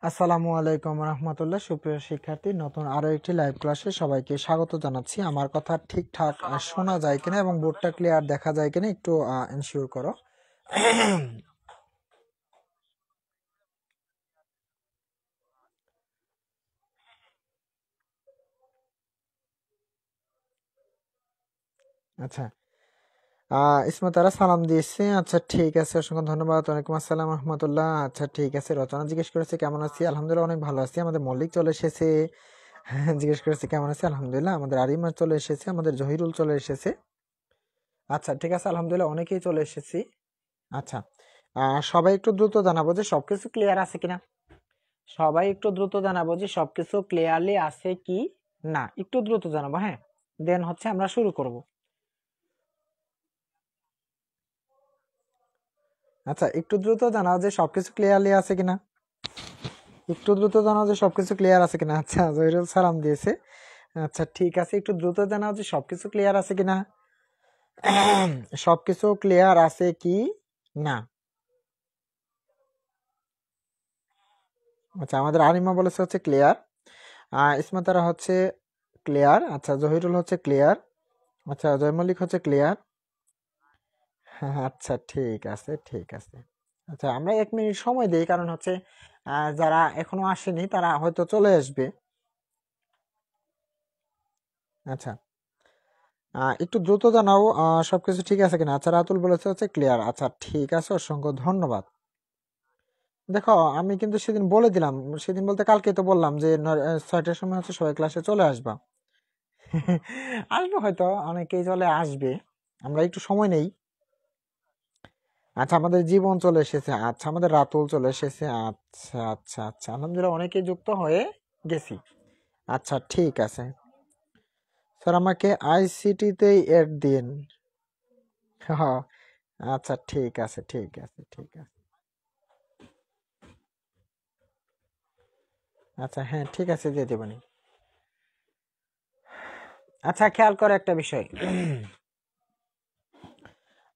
আসসালামু আলাইকুম রহমতুল্লাহ। সুপ্রিয় শিক্ষার্থী, নতুন আরো একটি লাইভ ক্লাসে সবাইকে স্বাগত জানাচ্ছি। আমার কথা ঠিকঠাক শোনা যায় কিনা এবং বোর্ডটা ক্লিয়ার দেখা যায় কিনা একটু এনশিওর করো। আচ্ছা, ইসমতারা সালাম দিয়েছে। আচ্ছা ঠিক আছে, অসংখ্য ধন্যবাদ। ওয়ালাইকুম আসসালাম রহমতুল্লাহ। আচ্ছা ঠিক আছে, রচনা জিজ্ঞেস করেছে কেমন আছি। আলহামদুলিল্লাহ অনেক ভালো আছি। আমাদের মল্লিক চলে এসেছে। জিজ্ঞেস করেছে কেমন আছি। আলহামদুলিল্লাহ। আমাদের আরিমা চলে এসেছে, আমাদের জহিরুল চলে এসেছে। আচ্ছা ঠিক আছে, আলহামদুলিল্লাহ অনেকেই চলে এসেছি। আচ্ছা, সবাই একটু দ্রুত জানাবো যে সবকিছু ক্লিয়ার আছে কিনা। সবাই একটু দ্রুত জানাবো যে সবকিছু ক্লিয়ারলি আছে কি না, একটু দ্রুত জানাবো। হ্যাঁ, দেন হচ্ছে আমরা শুরু করব। আচ্ছা, একটু দ্রুত জানাও যে সবকিছু ক্লিয়ারলি আছে কিনা। একটু দ্রুত জানাও যে সবকিছু ক্লিয়ার আছে কিনা। আচ্ছা, জহিরুল সালাম দিয়েছে। আচ্ছা ঠিক আছে, একটু দ্রুত জানাও যে সবকিছু ক্লিয়ার আছে কিনা। সবকিছু ক্লিয়ার আছে কি না। আচ্ছা, আমাদের আরিমা বলেছে হচ্ছে ক্লিয়ার, ইসমাতারা হচ্ছে ক্লিয়ার, আচ্ছা জহিরুল হচ্ছে ক্লিয়ার, আচ্ছা জয় মল্লিক হচ্ছে ক্লিয়ার। হ্যাঁ আচ্ছা ঠিক আছে ঠিক আছে। আচ্ছা আমরা 1 মিনিট সময় দিই, কারণ হচ্ছে যারা এখনো আসেনি তারা হয়তো চলে আসবে। আচ্ছা, একটু দ্রুত জানাও সবকিছু ঠিক আছে কিনা। আচ্ছা রাতুল বলেছে হচ্ছে ক্লিয়ার। আচ্ছা ঠিক আছে, অসংখ্য ধন্যবাদ। দেখো আমি কিন্তু সেদিন বলে দিলাম, সেদিন বলতে কালকে তো বললাম যে 6টার সময় হচ্ছে সবাই ক্লাসে চলে আসবা। আসবে হয়তো, অনেকেই চলে আসবে, আমরা একটু সময় নেই। আচ্ছা আমাদের জীবন চলে এসেছে, আচ্ছা আমাদের রাতুল চলে এসেছে। আচ্ছা আচ্ছা আচ্ছা, আলহামদুলিল্লাহ অনেকেই যুক্ত হয়ে গেছি। আচ্ছা ঠিক আছে, স্যার আমাকে আইসিটিতেই এড দিন। হ্যাঁ, আচ্ছা ঠিক আছে ঠিক আছে ঠিক আছে। আচ্ছা হ্যাঁ ঠিক আছে, দিয়ে দেবনি। আচ্ছা খেয়াল করে একটা বিষয়,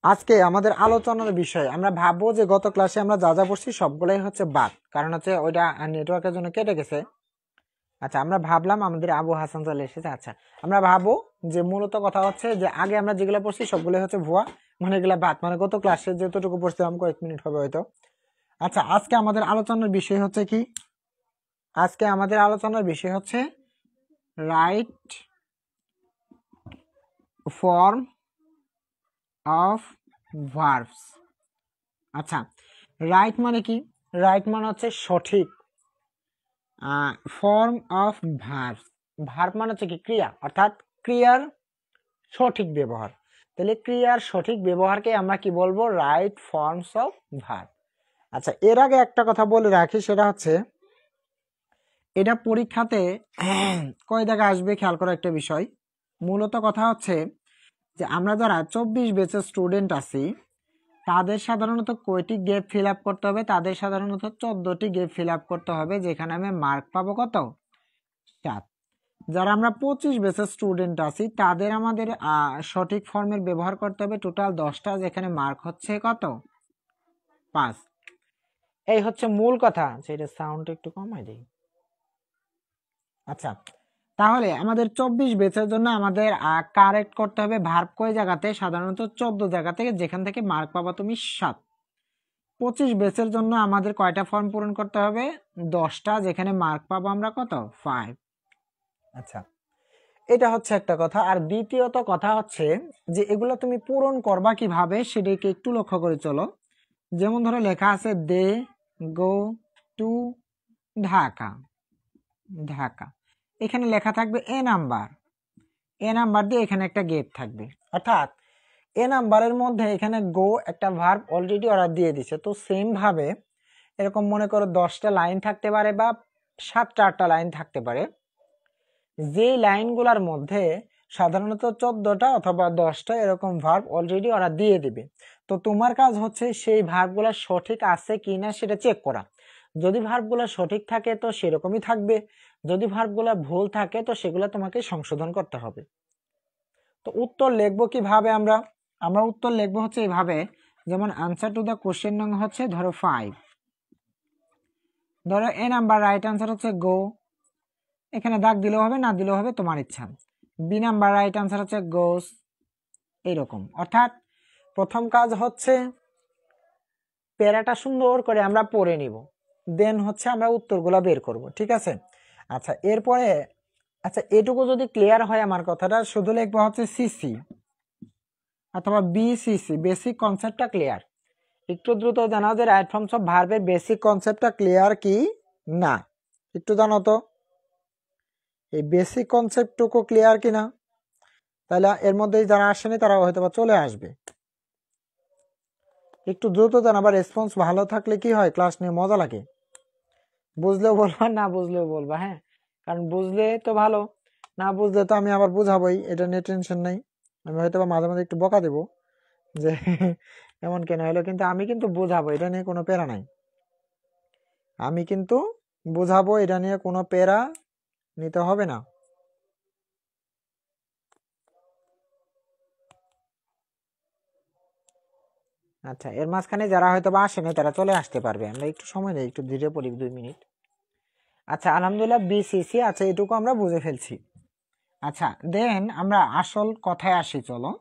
আজকে আমাদের আলোচনার বিষয় আমরা ভাববো যে গত ক্লাসে আমরা যা যা পড়ছি সবগুলাই হচ্ছে বাদ, কারণ হচ্ছে ওইটা নেটওয়ার্কের জন্য কেটে গেছে। আচ্ছা আমরা ভাবলাম আমাদের আবু হাসান চলে এসেছে। আচ্ছা আমরা ভাবো যে মূলত কথা হচ্ছে যে আগে আমরা যেগুলো পড়ছি সবগুলো হচ্ছে ভুয়া, মানে এগুলা বাদ, মানে গত ক্লাসে যতটুকু পড়ছিলাম কয়েক মিনিট হবে হয়তো। আচ্ছা আজকে আমাদের আলোচনার বিষয় হচ্ছে কি, আজকে আমাদের আলোচনার বিষয় হচ্ছে রাইট ফর্ম অফ ভার্বস। আচ্ছা, রাইট মানে কি? রাইট মানে হচ্ছে সঠিক, ফর্ম অফ ভার্ব। ভার্ব মানে হচ্ছে কি ক্রিয়া, অর্থাৎ ক্রিয়ার সঠিক ব্যবহার। তাহলে ক্রিয়ার সঠিক ব্যবহারকে আমরা কি বলবো? Right forms of verb. আচ্ছা এর আগে একটা কথা বলে রাখি, সেটা হচ্ছে এটা পরীক্ষাতে কয় জায়গায় আসবে খেয়াল করা একটা বিষয়। মূলত কথা হচ্ছে যে আমরা যারা 24 ব্যাচের স্টুডেন্ট আছি তাদের সাধারণত কয়টি গেপ ফিল আপ করতে হবে? তাদের সাধারণত 14টি গেপ ফিল আপ করতে হবে, যেখানে আমি মার্ক পাবো কত? 7। যারা আমরা 25 ব্যাচের স্টুডেন্ট আছি তাদের আমাদের সঠিক ফর্মের ব্যবহার করতে হবে টোটাল 10টা, যেখানে মার্ক হচ্ছে কত? 5। এই হচ্ছে মূল কথা। সেটা সাউন্ড একটু কমাই দিই। আচ্ছা তাহলে আমাদের 24 ব্যাচের জন্য আমাদের কারেক্ট করতে হবে ভার্ব কয় জায়গাতে? সাধারণত 14 জায়গা থেকে, যেখান থেকে মার্ক পাবা তুমি 7। 25 ব্যাচের জন্য আমাদের কয়টা ফর্ম পূরণ করতে হবে? 10টা, যেখানে মার্ক পাবো আমরা কত? 5। আচ্ছা এটা হচ্ছে একটা কথা। আর দ্বিতীয়ত কথা হচ্ছে যে এগুলো তুমি পূরণ করবা কিভাবে সেটাকে একটু লক্ষ্য করে চলো। যেমন ধরো লেখা আছে দে গো টু ঢাকা। ঢাকা, এখানে লেখা থাকবে এ নাম্বার, এ নাম্বার দিয়ে এখানে একটা গেপ থাকবে, অর্থাৎ এ নাম্বারের মধ্যে এখানে গো একটা ভার্ব অলরেডি ওরা দিয়ে দিছে। তো সেম ভাবে এরকম মনে করো 10টা লাইন থাকতে পারে বা 7টা 8টা লাইন থাকতে পারে, যে লাইনগুলোর মধ্যে সাধারণত 14টা অথবা 10টা এরকম ভার্ব অলরেডি ওরা দিয়ে দিবে। তো তোমার কাজ হচ্ছে সেই ভার্বগুলো সঠিক আছে কিনা সেটা চেক করা। যদি ভার্বগুলো সঠিক থাকে তো সেরকমই থাকবে, যদি ভার্বগুলো ভুল থাকে তো সেগুলো তোমাকে সংশোধন করতে হবে। তো উত্তর লিখবো কিভাবে? আমরা আমরা উত্তর লিখবো হচ্ছে এইভাবে, যেমন আনসার টু দ্য কোশ্চেন নং হচ্ছে ধরো 5, ধরো এ নাম্বার রাইট আনসার হচ্ছে গো, এখানে দাগ দিলেও হবে না দিলেও হবে, তোমার ইচ্ছা। বি নাম্বার রাইট আনসার হচ্ছে গোস, এইরকম। অর্থাৎ প্রথম কাজ হচ্ছে প্যারাটা সুন্দর করে আমরা পড়ে নিব, দেন হচ্ছে আমরা উত্তরগুলা বের করব, ঠিক আছে। আচ্ছা এরপরে, আচ্ছা এটুকু যদি ক্লিয়ার হয় আমার কথাটা, শুধু লিখবো হচ্ছে সিসি অথবা বিসিসি, বেসিক কনসেপ্টটা ক্লিয়ার। একটু দ্রুত জানাও যে রাইট ফর্মস অফ ভার্বের বেসিক কনসেপ্টটা ক্লিয়ার কি না, একটু জানো তো এই বেসিক কনসেপ্টটুকু ক্লিয়ার কিনা। তাহলে এর মধ্যে যারা আসেনি তারা হয়তো বা চলে আসবে। একটু দ্রুত জানাবার, রেসপন্স ভালো থাকলে কি হয় ক্লাস নিয়ে মজা লাগে। বুঝলেও বলবা, না বুঝলেও বলবা, হ্যাঁ, কারণ বুঝলে তো ভালো, না বুঝলে তো আমি আবার বুঝাবোই, এটা নিয়ে টেনশন নাই। আমি হয়তো বা মাঝে মাঝে একটু বকা দেবো যে এমন কেন হলো, কিন্তু আমি কিন্তু বোঝাবো, এটা নিয়ে কোনো প্যারা নাই। আমি কিন্তু বোঝাবো, এটা নিয়ে কোনো প্যারা নিতে হবে না। আচ্ছা এর মাঝখানে যারা হয়তো বা আসেনি তারা চলে আসতে পারবে, আমরা একটু সময় নেই, একটু ধীরে পড়ি 2 মিনিট। আচ্ছা আলহামদুলিল্লাহ বিসিসি, আচ্ছা এটুকু আমরা বুঝে ফেলছি। আচ্ছা দেন আমরা আসল কথায় আসি, চলো।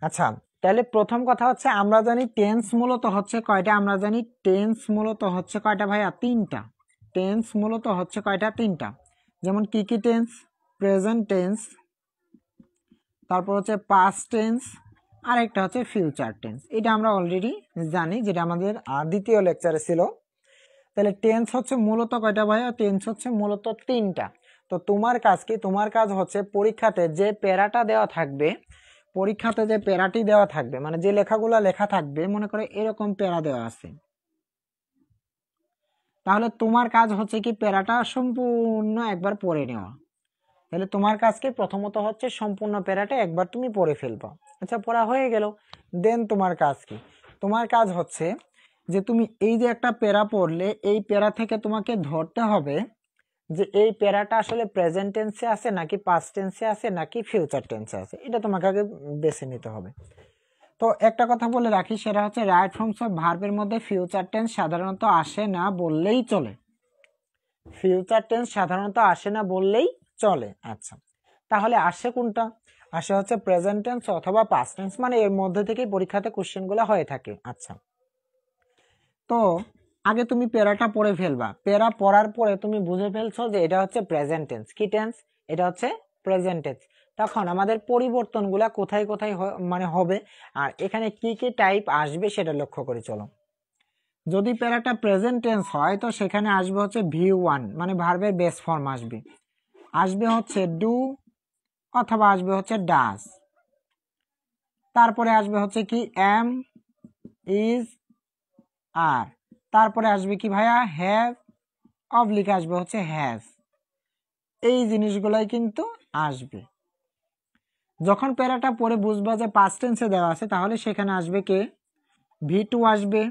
আচ্ছা তাহলে প্রথম কথা হচ্ছে আমরা জানি টেন্স মূলত হচ্ছে কয়টা, আমরা জানি টেন্স মূলত হচ্ছে কয়টা ভাইয়া, 3টা। টেন্স মূলত হচ্ছে কয়টা, 3টা। যেমন কি কি টেন্স, প্রেজেন্ট টেন্স, তারপর হচ্ছে পাস্ট টেন্স, আর একটা হচ্ছে ফিউচার টেন্স। এটা আমরা অলরেডি জানি, যেটা আমাদের দ্বিতীয় লেকচারে ছিল। তাহলে টেন্স হচ্ছে মূলত কয়টা ভাইয়া, টেন্স হচ্ছে মূলত 3টা। তো তোমার কাজ কি, তোমার কাজ হচ্ছে পরীক্ষাতে যে প্যারাটা দেওয়া থাকবে, পরীক্ষাতে যে প্যারাটি দেওয়া থাকবে, মানে যে লেখাগুলা লেখা থাকবে, মনে করে এরকম প্যারা দেওয়া আছে, তাহলে তোমার কাজ হচ্ছে কি প্যারাটা সম্পূর্ণ একবার পড়ে নেওয়া। তাহলে তোমার কাজ কি, প্রথমত হচ্ছে সম্পূর্ণ প্যারাটা একবার তুমি পড়ে ফেলবা। আচ্ছা পড়া হয়ে গেল, দেন তোমার কাজ কি, তোমার কাজ হচ্ছে যে তুমি এই যে একটা প্যারা পড়লে, এই প্যারা থেকে তোমাকে ধরতে হবে যে এই প্যারাটা আসলে প্রেজেন্ট টেন্সে আছে নাকি পাস্ট টেন্সে আছে নাকি ফিউচার টেন্সে আছে, এটা তোমাকে আগে বেছে নিতে হবে। তো একটা কথা বলে রাখি, সেটা হচ্ছে রাইট ফর্মস অফ ভার্বের মধ্যে ফিউচার টেন্স সাধারণত আসে না বললেই চলে। ফিউচার টেন্স সাধারণত আসে না বললেই চলে। আচ্ছা তাহলে আসে কোনটা, আসে হচ্ছে প্রেজেন্ট টেন্স অথবা পাস্ট টেন্স, মানে এর মধ্যে থেকেই পরীক্ষাতে কোশ্চেনগুলো হয়ে থাকে। আচ্ছা তো আগে তুমি প্যারাটা পড়ে ফেলবা, প্যারা পড়ার পরে তুমি বুঝে ফেলছো যে এটা হচ্ছে প্রেজেন্ট টেন্স, কি টেন্স, এটা হচ্ছে প্রেজেন্ট টেন্স। তখন আমাদের পরিবর্তনগুলা কোথায় কোথায় মানে হবে, আর এখানে কি কি টাইপ আসবে সেটা লক্ষ্য করে চলো। যদি প্যারাটা প্রেজেন্ট টেন্স হয় তো সেখানে আসবে হচ্ছে V1, মানে ভার্বের বেস ফর্ম আসবে, আসবে হচ্ছে ডু অথবা আসবে হচ্ছে ডাস, তারপরে আসবে হচ্ছে কি এম, ইজ, আর, তারপরে আসবে কি ভাইয়া হ্যাভ, অবলিক আসবে হচ্ছে হ্যাজ। এই জিনিসগুলাই কিন্তু আসবে। যখন প্যারাটা পড়ে বুঝবা যে পাস্ট টেন্সে দেওয়া আছে, তাহলে সেখানে আসবে কে, V2 আসবে,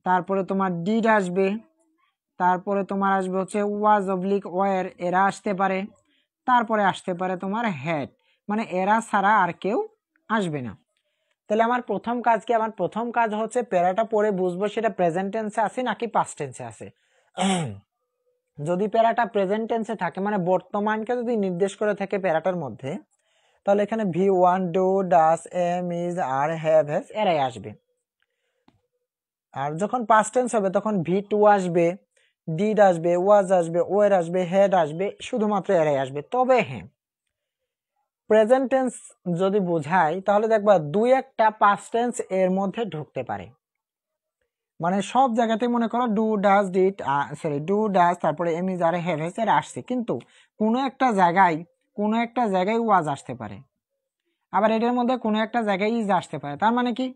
তারপরে তোমার ডিড আসবে, তারপরে তোমার আসবে হচ্ছে ওয়াজ অবলিক ওয়ার, এরা আসতে পারে, তারপরে আসতে পারে তোমার হ্যাড, মানে এরা ছাড়া আর কেউ আসবে না। তাহলে আমার প্রথম কাজ কি, আমার প্রথম কাজ হচ্ছে প্যারাটা পড়ে বুঝবো সেটা প্রেজেন্ট টেন্সে আছে নাকি পাস্ট টেন্সে আছে। যদি প্যারাটা প্রেজেন্ট টেন্সে থাকে, মানে বর্তমানকে যদি নির্দেশ করে থাকে প্যারাটার মধ্যে, তাহলে এখানে V1 do, does, am, is, are, have, has এরাই আসবে। আর যখন পাস্ট টেন্স হবে তখন V2 আসবে, ডিড আসবে, ওয়াজ আসবে, ওয়ার আসবে, হ্যাড আসবে, শুধুমাত্র এরাই আসবে। তবে হ্যাঁ, প্রেজেন্ট টেন্স যদি বোঝাই তাহলে দেখবা 2-1টা পাস্ট টেন্স এর মধ্যে ঢুকতে পারে। মানে সব জায়গাতে মনে করো do, does, did, sorry do, does, তারপরে am, is, are, have, has এর আসছে, কিন্তু কোনো একটা জায়গায় ওয়াজ আসতে পারে, আবার এটার মধ্যে কোনো একটা জায়গায় ইজ আসতে পারে। তার মানে কি,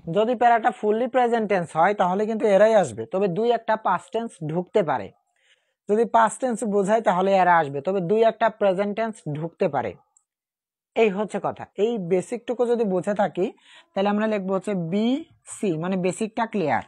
যদি প্যারাটা ফুললি প্রেজেন্ট টেন্স হয় তাহলে কিন্তু এরাই আসবে, তবে 2-1টা পাস্ট টেন্স ঢুকতে পারে। যদি পাস্ট টেন্স বোঝায় তাহলে এরা আসবে, তবে 2-1টা প্রেজেন্ট টেন্স ঢুকতে পারে। এই হচ্ছে কথা। এই বেসিকটুকু যদি বুঝে থাকি তাহলে আমরা লিখবো হচ্ছে বি সি, মানে বেসিকটা ক্লিয়ার।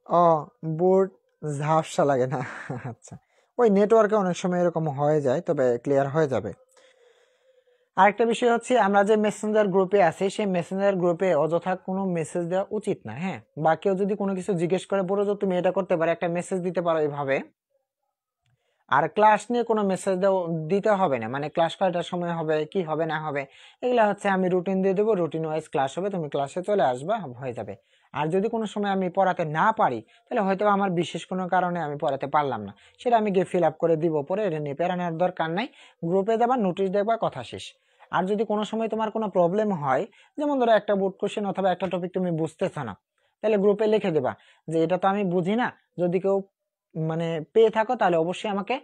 ও, বুট ঝাপসা লাগে না। আচ্ছা, ওই নেটওয়ার্কে অনেক সময় এরকম হয়ে যায়, তবে ক্লিয়ার হয়ে যাবে। আরেকটা বিষয় হচ্ছে, আমরা যে মেসেঞ্জার গ্রুপে আছি সেই মেসেঞ্জার গ্রুপে অযথা কোনো মেসেজ দেওয়া উচিত না। হ্যাঁ, বা কেউ যদি কোনো কিছু জিজ্ঞেস করে, বলো যে তুমি এটা করতে পারো, একটা মেসেজ দিতে পারো এইভাবে। আর ক্লাস নিয়ে কোনো মেসেজ দিতে হবে না, মানে ক্লাস কয়টার সময় হবে, কি হবে না হবে, এগুলা হচ্ছে আমি রুটিন দিয়ে দেবো, রুটিন ওয়াইজ ক্লাস হবে, তুমি ক্লাসে চলে আসবা, হয়ে যাবে। আর যদি কোনো সময় আমি পড়াতে না পারি, তাহলে হয়তো আমার বিশেষ কোনো কারণে আমি পড়াতে পারলাম না, সেটা আমি গিয়ে ফিল আপ করে দিব পরে, এটা নিয়ে প্যারা নেওয়ার দরকার নাই। গ্রুপে যাবা, নোটিশ দেখবা, কথা শেষ। আর যদি কোনো সময় তোমার কোনো প্রবলেম হয়, যেমন ধরো একটা বোর্ড কোশ্চেন অথবা একটা টপিক তুমি বুঝতেছ না, তাহলে গ্রুপে লিখে দেবা যে এটা তো আমি বুঝি না, যদি কেউ মানে পেয়ে থাকো তাহলে অবশ্যই আমাকে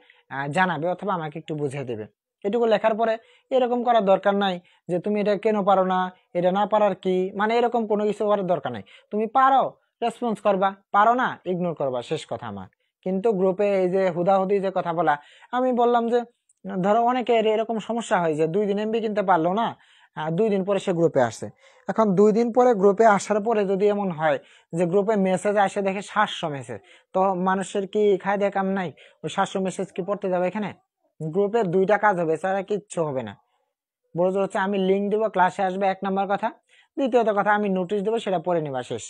জানাবে অথবা আমাকে একটু বুঝিয়ে দেবে। এটুকু লেখার পরে এরকম করার দরকার নাই যে তুমি এটা কেন পারো না, এটা না পারার কি, মানে এরকম কোনো কিছু করার দরকার নাই। তুমি পারো, রেসপন্স করবা, পারো না ইগনোর করবা, শেষ কথা আমার। কিন্তু গ্রুপে এই যে হুদাহুদি যে কথা বলা, আমি বললাম যে ধরো অনেকের এরকম সমস্যা হয় যে 2 দিন এমবি কিনতে পারলো না, 2 দিন পরে সে গ্রুপে আসছে। এখন 2 দিন পরে গ্রুপে আসার পরে যদি এমন হয় যে গ্রুপে মেসেজ আসে দেখে 700 মেসেজ, তো মানুষের কি খায় দেয় কাম নাই? ওই 700 মেসেজ কি পড়তে যাবে এখানে? গ্রুপে 2টা কাজ হবে, ছাড়া কিচ্ছু হবে না। বড় জোর হচ্ছে আমি লিঙ্ক দিব, ক্লাসে আসবে, 1 নম্বর কথা। দ্বিতীয়ত কথা, আমি নোটিশ দেবো, সেটা পড়ে নিবা, শেষ।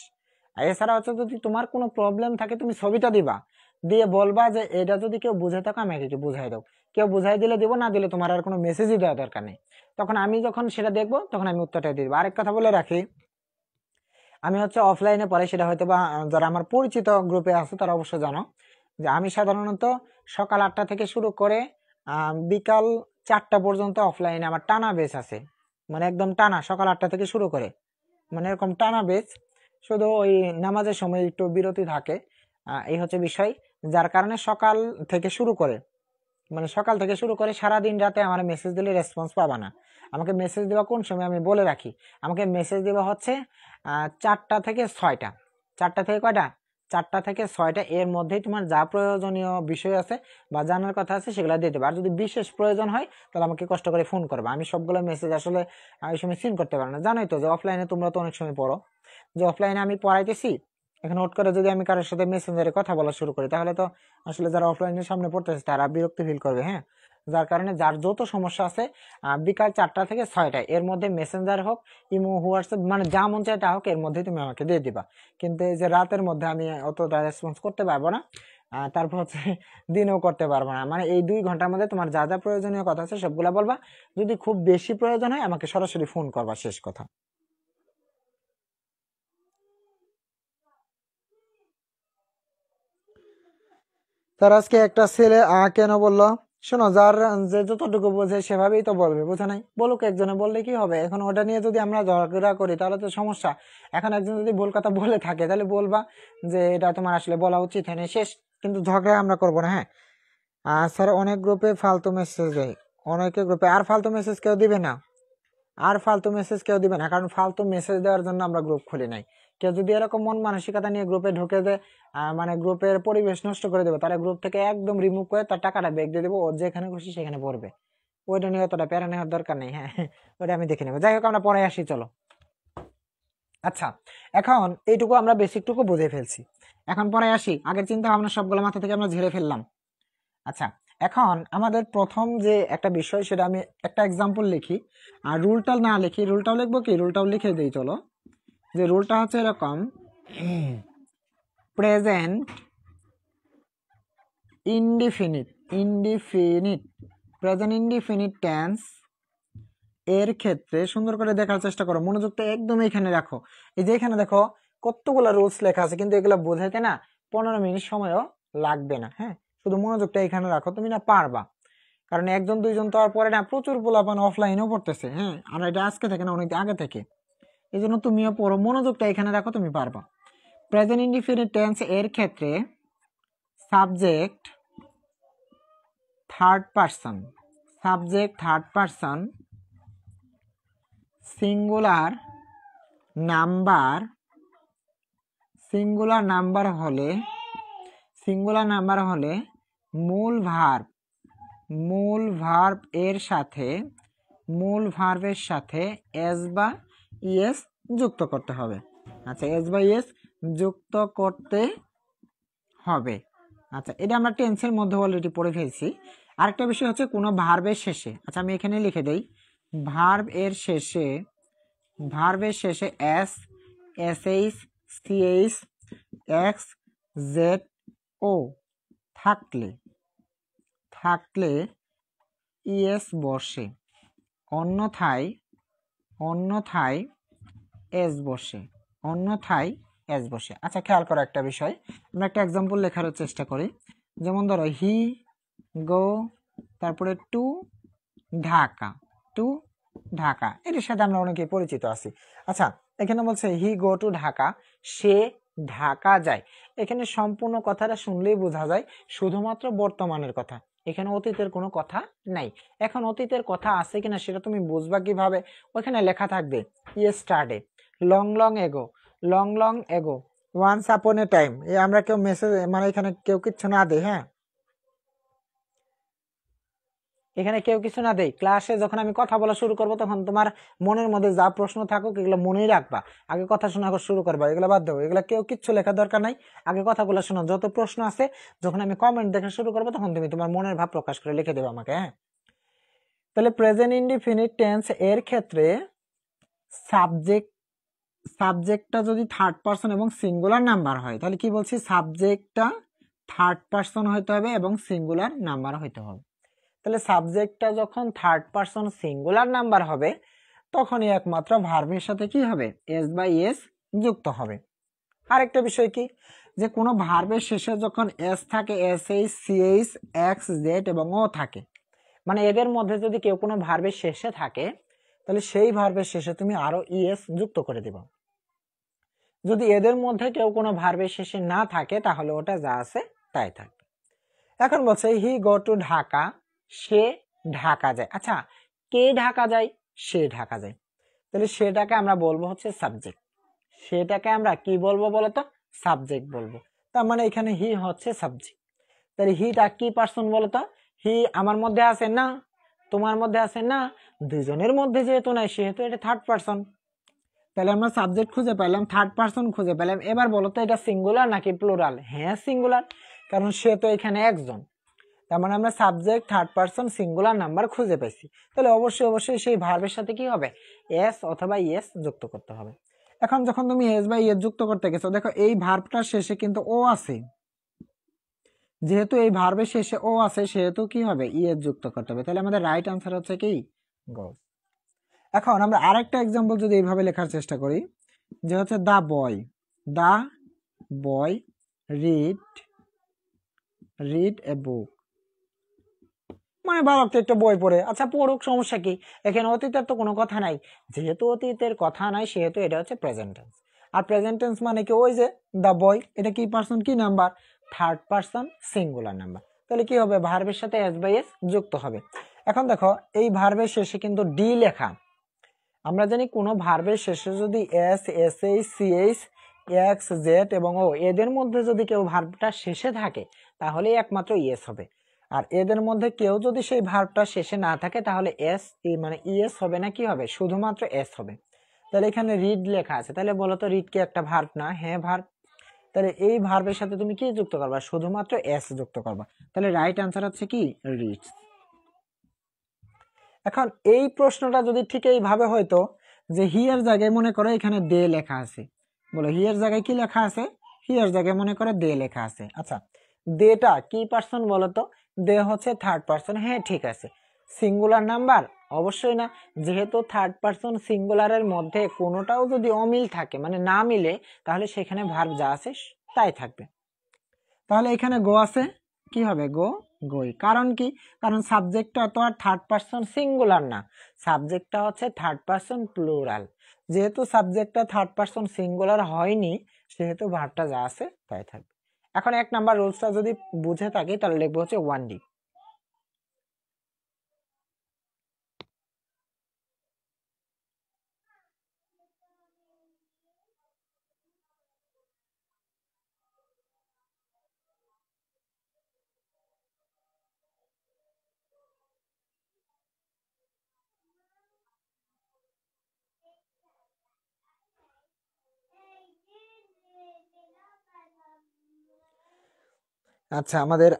আর এছাড়া হচ্ছে যদি তোমার কোনো প্রবলেম থাকে, তুমি ছবিটা দিবা, দিয়ে বলবা যে এটা যদি কেউ বুঝে থাকো আমাকে একটু বুঝাই দাও। কেউ বুঝাই দিলে দিব, না দিলে তোমার আর কোনো মেসেজই দেওয়া দরকার নেই। তখন আমি যখন সেটা দেখবো, তখন আমি উত্তরটা দিয়ে দিবো। আরেক কথা বলে রাখি, আমি হচ্ছে অফলাইনে পড়ে, সেটা হয়তো বা যারা আমার পরিচিত গ্রুপে আছে তারা অবশ্য জানো যে আমি সাধারণত সকাল 8টা থেকে শুরু করে বিকাল 4টা পর্যন্ত অফলাইনে আমার টানা বেচ আছে। মানে একদম টানা, সকাল 8টা থেকে শুরু করে, মানে এরকম টানা বেচ। শুধু ওই নামাজের সময় একটু বিরতি থাকে, এই হচ্ছে বিষয়। যার কারণে সকাল থেকে শুরু করে, মানে সকাল থেকে শুরু করে সারাদিন রাতে আমার মেসেজ দিলে রেসপন্স পাবা না। আমাকে মেসেজ দেওয়া কোন সময় আমি বলে রাখি, আমাকে মেসেজ দেওয়া হচ্ছে 4টা থেকে 6টা। 4টা থেকে কয়টা? 4টা থেকে 6টা, এর মধ্যেই তোমার যা প্রয়োজনীয় বিষয় আছে বা জানার কথা আছে সেগুলো দিয়ে দেবে। আর যদি বিশেষ প্রয়োজন হয় তাহলে আমাকে কষ্ট করে ফোন করবে, আমি সবগুলো মেসেজ আসলে ওই সময় সিন করতে পারবো না। জানোই তো যে অফলাইনে তোমরা তো অনেক সময় পড়ো, যে অফলাইনে আমি পড়াইতেছি, এখন হুট করে যদি আমি কারোর সাথে মেসেঞ্জারে কথা বলা শুরু করি, তাহলে তো আসলে যারা অফলাইনের সামনে পড়তেছে তারা বিরক্তি ফিল করবে। হ্যাঁ, যার কারণে যার যত সমস্যা আছে বিকাল 4টা থেকে 6টা এর মধ্যে মেসেঞ্জার হোক, ইমো, হোয়াটসঅ্যাপ, মানে যা মন চায় তা হোক, এর মধ্যে তুমি আমাকে দিয়ে দিবা। কিন্তু এই যে রাতের মধ্যে আমি অতটা রেসপন্স করতে পারবো না, তারপর হচ্ছে দিনেও করতে পারবো না। মানে এই 2 ঘন্টার মধ্যে তোমার যা যা প্রয়োজনীয় কথা আছে সবগুলা বলবা, যদি খুব বেশি প্রয়োজন হয় আমাকে সরাসরি ফোন করবা, শেষ কথা। তার আজকে একটা ছেলে কেন বললো, শোনো, যার যে যতটুকু বোঝে সেভাবেই তো বলবে, বোঝা নাই বলুক, একজনে বললে কি হবে? এখন ওটা নিয়ে যদি আমরা ঝগড়া করি তাহলে তো সমস্যা। এখন একজন যদি ভুল কথা বলে থাকে তাহলে বলবা যে এটা তোমার আসলে বলা উচিত হয়নি, শেষ। কিন্তু ঝগড়া আমরা করবো না। হ্যাঁ, স্যার অনেক গ্রুপে ফালতু মেসেজ দেয়, অনেকে গ্রুপে আর ফালতু মেসেজ কেউ দিবে না, আর ফালতু মেসেজ কেউ দিবে না, কারণ ফালতু মেসেজ দেওয়ার জন্য আমরা গ্রুপ খুলি নাই। কেউ যদি এরকম মন মানসিকতা নিয়ে গ্রুপে ঢুকে দেয়, মানে গ্রুপের পরিবেশ নষ্ট করে দেবে, তারা গ্রুপ থেকে একদম রিমুভ করে তার টাকাটা ব্যাক দিয়ে দেবো, ও যেখানে খুশি সেখানে পড়বে। ওইটা নিয়ে অতটা প্যারা নেওয়ার দরকার নেই। হ্যাঁ, ওটা আমি দেখে নেবো। যাই হোক, আমরা পরে আসি, চলো। আচ্ছা, এখন এইটুকু আমরা বেসিকটুকু বুঝে ফেলছি, এখন পরে আসি, আগের চিন্তা ভাবনা সবগুলো মাথা থেকে আমরা ঝেড়ে ফেললাম। আচ্ছা, এখন আমাদের প্রথম যে একটা বিষয়, সেটা আমি একটা এক্সাম্পল লিখি, আর রুলটাও না লিখি, রুলটাও লিখবো কি, রুলটাও লিখে দিই চলো। যে রুলটা হচ্ছে এরকম, present indefinite, present indefinite tense এর ক্ষেত্রে সুন্দর করে দেখার চেষ্টা করো, মনোযোগটা একদম এখানে রাখো। এই যে এখানে দেখো কতগুলো রুলস লেখা আছে, কিন্তু এগুলো বোঝাইতে না 15 মিনিট সময়ও লাগবে না। হ্যাঁ, শুধু মনোযোগটা এখানে রাখো, তুমি না পারবা। কারণ একজন দুইজন তো আর পরে না, প্রচুর পোলাপান অফলাইনেও পড়তেছে। হ্যাঁ, আর এটা আজকে থেকে না, অনেক আগে থেকে। এই জন্য তুমিও পড়ো, মনোযোগটা এখানে রাখো, তুমি পারবা। প্রেজেন্ট ইনডিফিনিট টেন্স এর ক্ষেত্রে subject third person, singular number হলে মূল ভার্বের সাথে এস বা ইএস যুক্ত করতে হবে। আচ্ছা, এস বা ইএস যুক্ত করতে হবে। আচ্ছা, এটা আমরা টেন্সের মধ্যে অলরেডি পড়ে ফেলছি। আরেকটা বিষয় হচ্ছে কোনো ভার্বের শেষে, আচ্ছা আমি এখানে লিখে দেই, ভার্বের শেষে S, SH, CH, X, Z, O থাকলে ইএস বসে, অন্যথায় এস বসে, আচ্ছা খেয়াল করো একটা বিষয়, আমরা একটা এক্সাম্পল লেখার চেষ্টা করি। যেমন ধরো হি গো, তারপরে টু ঢাকা, এটির সাথে আমরা অনেকে পরিচিত আছি। আচ্ছা এখানে বলছে হি গো টু ঢাকা, সে ঢাকা যায়। এখানে সম্পূর্ণ কথাটা শুনলেই বোঝা যায় শুধুমাত্র বর্তমানের কথা, এখানে অতীতের কোনো কথা নাই। এখন অতীতের কথা আছে কিনা সেটা তুমি বুঝবা কিভাবে? ওখানে লেখা থাকবে yesterday, long ago, once upon এ টাইম। আমরা কেউ মেসেজ মানে এখানে কেউ কিচ্ছু না দেয়, হ্যাঁ এখানে কেউ কিছু না দেয়, ক্লাসে যখন আমি কথা বলা শুরু করবো তখন তোমার মনের মধ্যে যা প্রশ্ন থাকুক এগুলো মনেই রাখবা, আগে কথা শোনা শুরু করবা, এগুলো বাদ দেবো, এগুলো কেউ কিচ্ছু লেখার দরকার নাই। আগে কথাগুলো শোনো, যত প্রশ্ন আছে যখন আমি কমেন্ট দেখা শুরু করবো তখন তুমি তোমার মনের ভাব প্রকাশ করে লিখে দেবে আমাকে, হ্যাঁ। তাহলে প্রেজেন্ট ইনডিফিনিট টেন্স এর ক্ষেত্রে সাবজেক্টটা যদি থার্ড পারসন এবং সিঙ্গুলার নাম্বার হয়, তাহলে কি বলছি, সাবজেক্টটা থার্ড পারসন হইতে হবে এবং সিঙ্গুলার নাম্বার হইতে হবে। তাহলে সাবজেক্টটা যখন থার্ড পারসন সিঙ্গুলার নাম্বার হবে তখনই একমাত্র ভার্বের সাথে কি হবে, এস বাই এস যুক্ত হবে। আরেকটা বিষয় কি, যে কোনো ভার্বের শেষে যখন এস থাকে, S H, C H, X, Z এবং ও থাকে, মানে এদের মধ্যে যদি কেউ কোনো ভার্বের শেষে থাকে তাহলে সেই ভার্বের শেষে তুমি আরো ইএস যুক্ত করে দিবা। যদি এদের মধ্যে কেউ কোনো ভার্বের শেষে না থাকে তাহলে ওটা যা আছে তাই থাকবে। এখন বলছে হি গো টু ঢাকা, সে ঢাকা যায়। আচ্ছা কে ঢাকা যায়? সে ঢাকা যায়। তাহলে সেটাকে আমরা বলবো হচ্ছে সাবজেক্ট, সেটাকে আমরা কি বলবো বলতো, সাবজেক্ট বলবো। তার মানে এখানে হি হচ্ছে সাবজেক্ট। তাহলে হিটা কি পার্সন বলতো, হি আমার মধ্যে আছে না, তোমার মধ্যে আছে না, দুজনের মধ্যে যেহেতু নাই সেহেতু এটা থার্ড পার্সন। তাহলে আমরা সাবজেক্ট খুঁজে পেলাম, থার্ড পার্সন খুঁজে পেলাম। এবার বলো তো এটা সিঙ্গুলার নাকি প্লুরাল? হ্যাঁ সিঙ্গুলার, কারণ সে তো এখানে একজন। তার মানে আমরা subject third person singular number খুঁজে পেয়েছি। তাহলে অবশ্যই সেই ভার্বের সাথে কি হবে, এস অথবা ইএস যুক্ত করতে হবে। এখন যখন তুমি এস বা ইএস যুক্ত করতে গেছো, দেখো এই ভার্বটার শেষে কিন্তু ও আছে, যেহেতু এই ভার্বের শেষে ও আছে সেহেতু কি হবে, ইএস যুক্ত করতে হবে। তাহলে আমাদের রাইট আনসার হচ্ছে কি গো। এখন আমরা আরেকটা এক্সাম্পল যদি এইভাবে লেখার চেষ্টা করি, যে হচ্ছে দা বয় রিড এ বুক, মানে বালক একটা বই পড়ে, আচ্ছা পড়ুক, সমস্যা কি, এখানে অতীতের তো কোনো কথা নাই, যেহেতু অতীতের কথা নাই সেহেতু এটা হচ্ছে প্রেজেন্ট টেন্স। আর প্রেজেন্ট টেন্স মানে কি, ওই যে দা বয়, এটা কি পার্সন, কি number, third person singular number. তাহলে কি হবে, ভার্বের সাথে এস বাই এস যুক্ত হবে। এখন দেখো এই ভার্বের শেষে কিন্তু ডি লেখা, আমরা জানি কোনো ভার্বের শেষে যদি S, S H, C H, X, Z এবং ও এদের মধ্যে যদি কেউ ভার্বটা শেষে থাকে তাহলেই একমাত্র ইএস হবে। আর এদের মধ্যে কেউ যদি সেই ভার্বটা শেষে না থাকে তাহলে এস মানে ইএস হবে না, কি হবে, শুধুমাত্র এস হবে। তাহলে এখানে রিড লেখা আছে, তাহলে বলো তো রিড কি একটা ভার্ব না? হ্যাঁ ভার্ব। তাহলে এই ভার্বের সাথে তুমি কি যুক্ত করবা, শুধুমাত্র এস যুক্ত করবা। তাহলে রাইট আনসার হচ্ছে কি রিড। এখন এই প্রশ্নটা যদি ঠিক এইভাবে হয়তো, যে হিয়ার জায়গায় মনে করো এখানে দে লেখা আছে, বলো হিয়ার জায়গায় কি লেখা আছে, হিয়ার জায়গায় মনে করো দে লেখা আছে। আচ্ছা দেটা কি পার্সন বলতো, দে হচ্ছে থার্ড পার্সন, হ্যাঁ ঠিক আছে। Singular number? অবশ্যই না, যেহেতু থার্ড পার্সন সিঙ্গুলারের মধ্যে কোনোটাও যদি অমিল থাকে মানে না মিলে তাহলে সেখানে ভার্ব যা আছে তাই থাকবে। তাহলে এখানে গো আছে, কি হবে, গই। কারণ কি, কারণ সাবজেক্টটা তো আর থার্ড পারসন সিঙ্গুলার না, সাবজেক্টটা হচ্ছে থার্ড পারসন প্লুরাল। যেহেতু সাবজেক্টটা থার্ড পারসন সিঙ্গুলার হয়নি সেহেতু ভার্বটা যা আছে তাই থাকবে। এখন এক নাম্বার রুলসটা যদি বুঝে থাকি তাহলে লিখবো হচ্ছে 1D। আচ্ছা আমাদের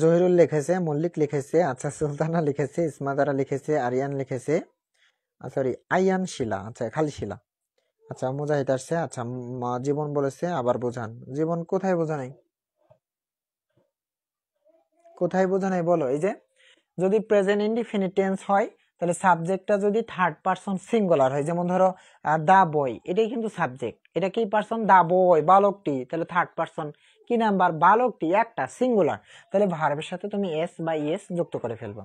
জহিরুল লিখেছে, মল্লিক লিখেছে, আচ্ছা সুলতানা লিখেছে, ইসমাদারা লিখেছে, আরিয়ান লিখেছে, সরি আইয়ান শিলা, আচ্ছা খালি শিলা, আচ্ছা মুজাহিদ আসছে, আচ্ছা জীবন বলেছে আবার বোঝান। জীবন কোথায় বোঝা নাই, কোথায় বোঝা নাই বলো। এই যে যদি প্রেজেন্ট ইনডিফিনিট টেন্স হয় তাহলে সাবজেক্টটা যদি থার্ড পারসন সিঙ্গুলার হয়, যেমন ধরো দা বয়, এটাই কিন্তু সাবজেক্ট, এটা কি পারসন, দা বয় বালকটি, তাহলে থার্ড পারসন কি নাম্বার, বালকটি একটা সিঙ্গুলার, তাহলে ভার্বের সাথে তুমি এস বা ইএস যুক্ত করে ফেলবো।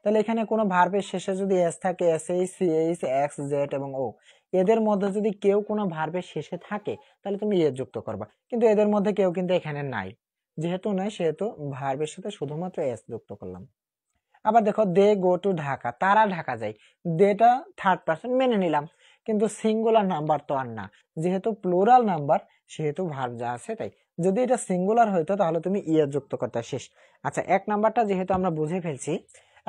তাহলে এখানে কোনো ভার্বের শেষে যদি এস থাকে, S H C H X Z এবং ও, এদের মধ্যে যদি কেউ কোনো ভার্বের শেষে থাকে তাহলে তুমি ইএস যুক্ত করবা, কিন্তু এদের মধ্যে কেউ কিন্তু এখানে নাই, যেহেতু নাই সেহেতু ভার্বের সাথে শুধুমাত্র এস যুক্ত করলাম। আবার দেখো দে গো টু ঢাকা, তারা ঢাকা যায়, দেটা থার্ড পারসন মেনে নিলাম, কিন্তু সিঙ্গুলার নাম্বার তো আর না, যেহেতু প্লুরাল নাম্বার সেহেতু ভার্ব যা আছে তাই। যদি এটা সিঙ্গুলার হইতো তাহলে তুমি ইয়ে যুক্ত করতে শেষ। আচ্ছা এক নাম্বারটা যেহেতু আমরা বুঝে ফেলছি,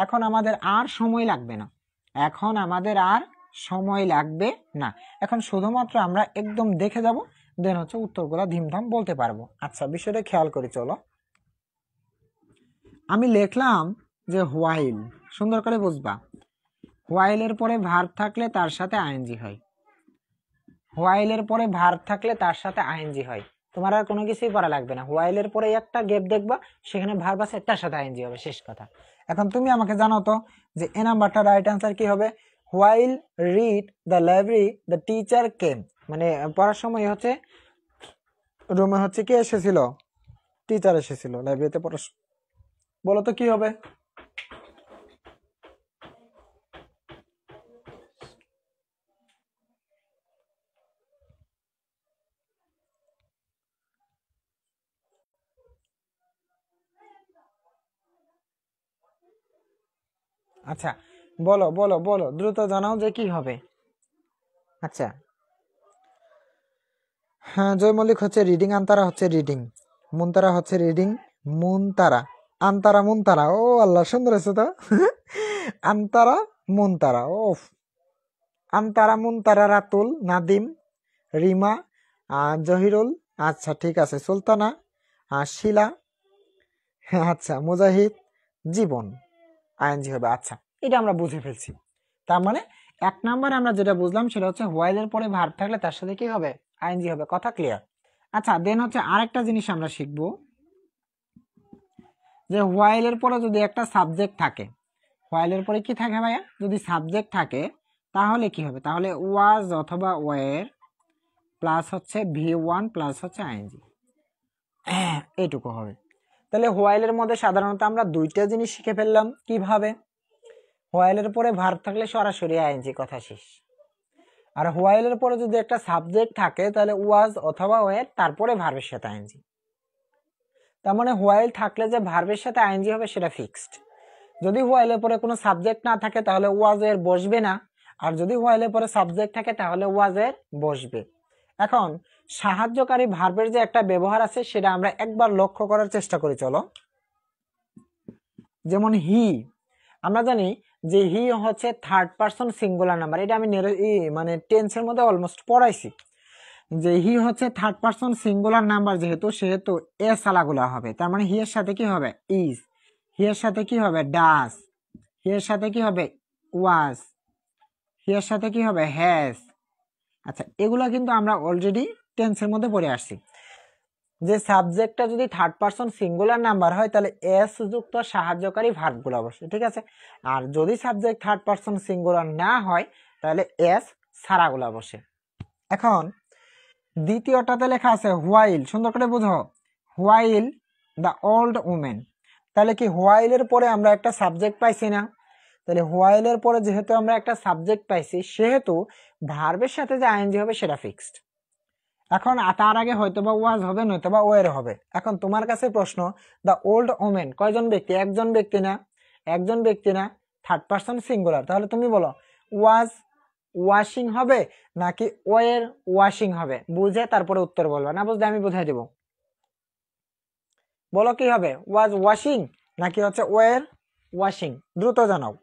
এখন আমাদের আর সময় লাগবে না, এখন আমাদের আর সময় লাগবে না, এখন শুধুমাত্র আমরা একদম দেখে যাব, দেন হচ্ছে উত্তরগুলা ধিমধাম বলতে পারবো। আচ্ছা বিষয়টা খেয়াল করি চলো। আমি লিখলাম যে হোয়াইল, সুন্দর করে বুঝবা, হোয়াইলের পরে ভার্ব থাকলে তার সাথে আইএনজি হয়, হোয়াইলের পরে ভার্ব থাকলে তার সাথে আইএনজি হয়, তোমার আর কোনো কিছুই করা লাগবে না, হোয়াইলের পরে একটা গ্যাপ দেখবা সেখানে ভার্ব আছে তার সাথে আইএনজি হবে, শেষ কথা। এখন তুমি আমাকে জানাও তো যে এ নাম্বারটা রাইট আনসার কি হবে। While read the library the teacher came, মানে পড়ার সময় হচ্ছে রুমে হচ্ছে কে এসেছিল, টিচার এসেছিল লাইব্রেরিতে পড়ার, বলো তো কি হবে। আচ্ছা বলো বলো বলো, দ্রুত জানাও যে কি হবে। আচ্ছা হ্যাঁ জয় মল্লিক হচ্ছে রিডিং, আন্তারা হচ্ছে রিডিং, মুনতারা হচ্ছে রিডিং, মুনতারা, আন্তারা মুনতারা, ও আল্লাহ সুন্দর আছে তো আন্তারা মুনতারা, ও আন্তারা মুনতারা, রাতুল, নাদিম, রিমা, জহিরুল, আচ্ছা ঠিক আছে, সুলতানা, শিলা, আচ্ছা মুজাহিদ, জীবন, আইএনজি হবে। আচ্ছা এটা আমরা বুঝে ফেলছি, তার মানে এক নম্বরে আমরা যেটা বুঝলাম সেটা হচ্ছে হোয়াইলের পরে ভার্ব থাকলে তার সাথে কি হবে, আইএনজি হবে, কথা ক্লিয়ার। আচ্ছা দেন হচ্ছে আরেকটা জিনিস আমরা শিখবো, যে হোয়াইলের পরে যদি একটা সাবজেক্ট থাকে, হোয়াইলের পরে কি থাকে ভাইয়া, যদি সাবজেক্ট থাকে তাহলে কি হবে, তাহলে ওয়াজ অথবা ওয়ের প্লাস হচ্ছে ভি ওয়ান প্লাস হচ্ছে আইএনজি, এইটুকু হবে। তাহলে হোয়াইলের মধ্যে সাধারণত আমরা দুইটা জিনিস শিখে ফেললাম, কিভাবে, হোয়াইলের পরে ভার্ব থাকলে সরাসরি আইএনজি, কথা শেষ। আর হোয়াইলের পরে যদি একটা সাবজেক্ট থাকে তাহলে ওয়াজ অথবা ওয়ের তারপরে ভার্বের সাথে আইএনজি, তার মানে হোয়াইল থাকলে যে ভার্বের সাথে আইএনজি হবে সেটা ফিক্সড। যদি হোয়াইলের পরে কোনো সাবজেক্ট না থাকে তাহলে ওয়াজ এর বসবে না, আর যদি হোয়াইলের পরে সাবজেক্ট থাকে তাহলে ওয়াজ এর বসবে। এখন সাহায্যকারী ভার্বের যে একটা ব্যবহার আছে সেটা আমরা একবার লক্ষ্য করার চেষ্টা করি চলো। যেমন হি, আমরা জানি যে হি হচ্ছে থার্ড পারসন সিঙ্গুলার নাম্বার, এটা আমি মানে টেন্সের মধ্যে অলমোস্ট পড়াইছি, যে হি হচ্ছে থার্ড পারসন সিঙ্গুলার নাম্বার, যেহেতু সেহেতু এস আলাগুলা হবে, তার মানে হি এর সাথে কি হবে ইজ, হি এর সাথে কি হবে ডাস, হি এর সাথে কি হবে ওয়াজ, হি এর সাথে কি হবে হ্যাজ। আচ্ছা এগুলা কিন্তু আমরা অলরেডি টেন্সের মধ্যে পড়ে আসছি, যে সাবজেক্টটা যদি থার্ড পারসন সিঙ্গুলার নাম্বার হয় তাহলে এস যুক্ত সাহায্যকারী ভার্বগুলো বসে, ঠিক আছে। আর যদি সাবজেক্ট থার্ড পারসন সিঙ্গুলার না হয় তাহলে এস ছাড়াগুলা বসে। এখন দ্বিতীয়টাতে লেখা আছে হোয়াইল, সুন্দর করে বুঝো, হোয়াইল দ্য ওল্ড উমেন, তাহলে কি হোয়াইলের পরে আমরা একটা সাবজেক্ট পাইছি না, তাহলে হোয়াইলের পরে যেহেতু আমরা একটা সাবজেক্ট পাইছি সেহেতু ভার্বের সাথে যে আইএনজি হবে সেটা ফিক্সড। এখন তার আগে হয়তোবা ওয়াজ হবে নয়তোবা ওয়ের হবে। এখন তোমার কাছে প্রশ্ন, দ্য ওল্ড ওমেন কয়জন ব্যক্তি, একজন ব্যক্তি না, একজন ব্যক্তি না, থার্ড পারসন সিঙ্গুলার, তাহলে তুমি বলো ওয়াজ ওয়াশিং হবে নাকি ওয়ের ওয়াশিং হবে, বুঝে তারপরে উত্তর বলবা, না বুঝলে আমি বুঝাই দেব, বলো কি হবে, ওয়াজ ওয়াশিং নাকি হচ্ছে ওয়ের ওয়াশিং, দ্রুত জানাও।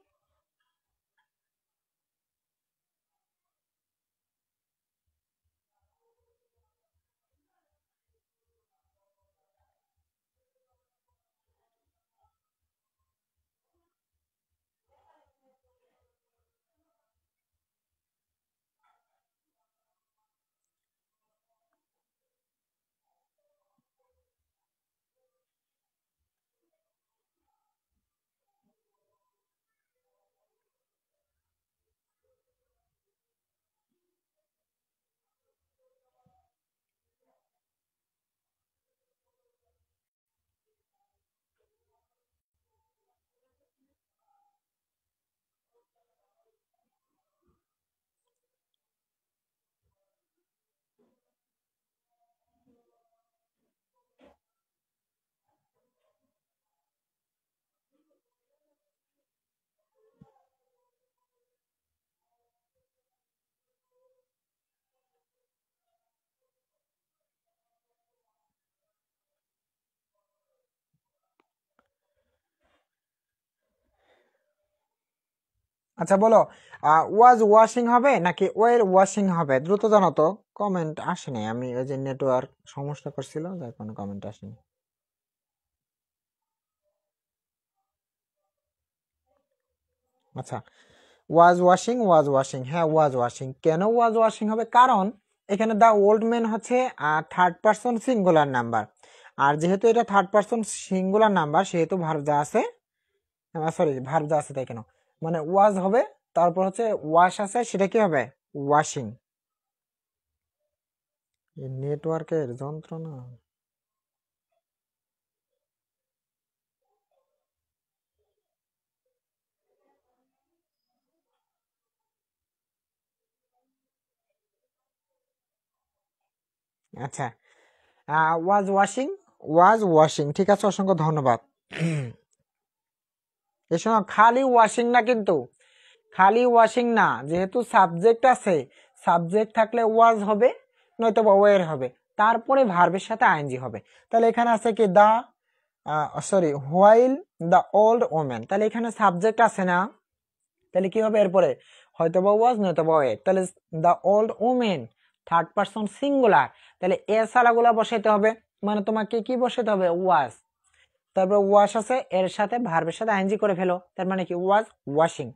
আচ্ছা বলো, ওয়াজ ওয়াশিং হবে নাকি ওয়ের ওয়াশিং হবে? দ্রুত জানো তো, কমেন্ট আসেনি, আমি ওই যে নেটওয়ার্ক সমস্যা করছিল যার কোনো কমেন্ট আসেনি। আচ্ছা, ওয়াজ ওয়াশিং, ওয়াজ ওয়াশিং, হ্যাঁ ওয়াজ ওয়াশিং। কেন ওয়াজ ওয়াশিং হবে? কারণ এখানে দ্য ওল্ড ম্যান হচ্ছে থার্ড পারসন সিঙ্গুলার নাম্বার, আর যেহেতু এটা থার্ড পারসন সিঙ্গুলার নাম্বার সেহেতু ভার্ব যা আছে, সরি ভার্ব যা আছে তাই কেন, মানে ওয়াজ হবে, তারপর হচ্ছে ওয়াশ আছে, সেটা কি হবে? ওয়াশিং। নেটওয়ার্কের যন্ত্রণা। আচ্ছা, ওয়াজ ওয়াশিং, ওয়াজ ওয়াশিং, ঠিক আছে, অসংখ্য ধন্যবাদ। এর সময় খালি ওয়াশিং না, কিন্তু খালি ওয়াশিং না, যেহেতু সাবজেক্ট আছে, সাবজেক্ট থাকলে ওয়াজ হবে, নয়তো বা ওয়ের হবে, তারপরে ভার্বের সাথে আইএনজি হবে। তাহলে এখানে আছে কি the, sorry while the old women, তাহলে এখানে সাবজেক্ট আছে না, তাহলে কি হবে এরপরে? হয়তো বা ওয়াজ নয়তো বা ওয়ের। তাহলে the old women third person singular, তাহলে এ সালাগুলা বসাইতে হবে, মানে তোমাকে কি বসাইতে হবে? ওয়াজ। তারপর ওয়াশ আছে, এর সাথে ভার্বের সাথে আইএনজি করে ফেলো, তার মানে কি? ওয়াজ ওয়াশিং।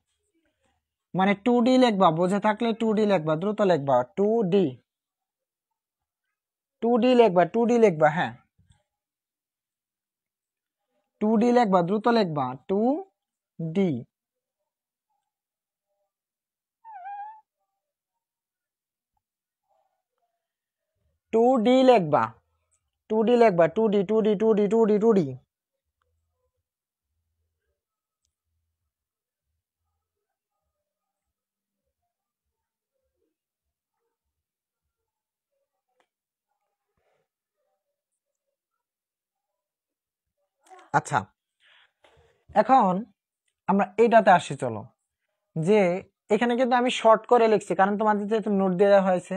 মানে 2D লিখবা, বুঝে থাকলে 2D লিখবা, দ্রুত লিখবা 2D, 2D লিখবা, 2D লিখবা, হ্যাঁ 2D লিখবা, দ্রুত লিখবা 2D। 2D লিখবা, 2D লিখবা, 2D 2D 2D 2D 2D। আচ্ছা, এখন আমরা এটাতে আসি, চলো, যে এখানে কিন্তু আমি শর্ট করে লিখছি, কারণ তোমাদের যেহেতু নোট দেওয়া হয়েছে।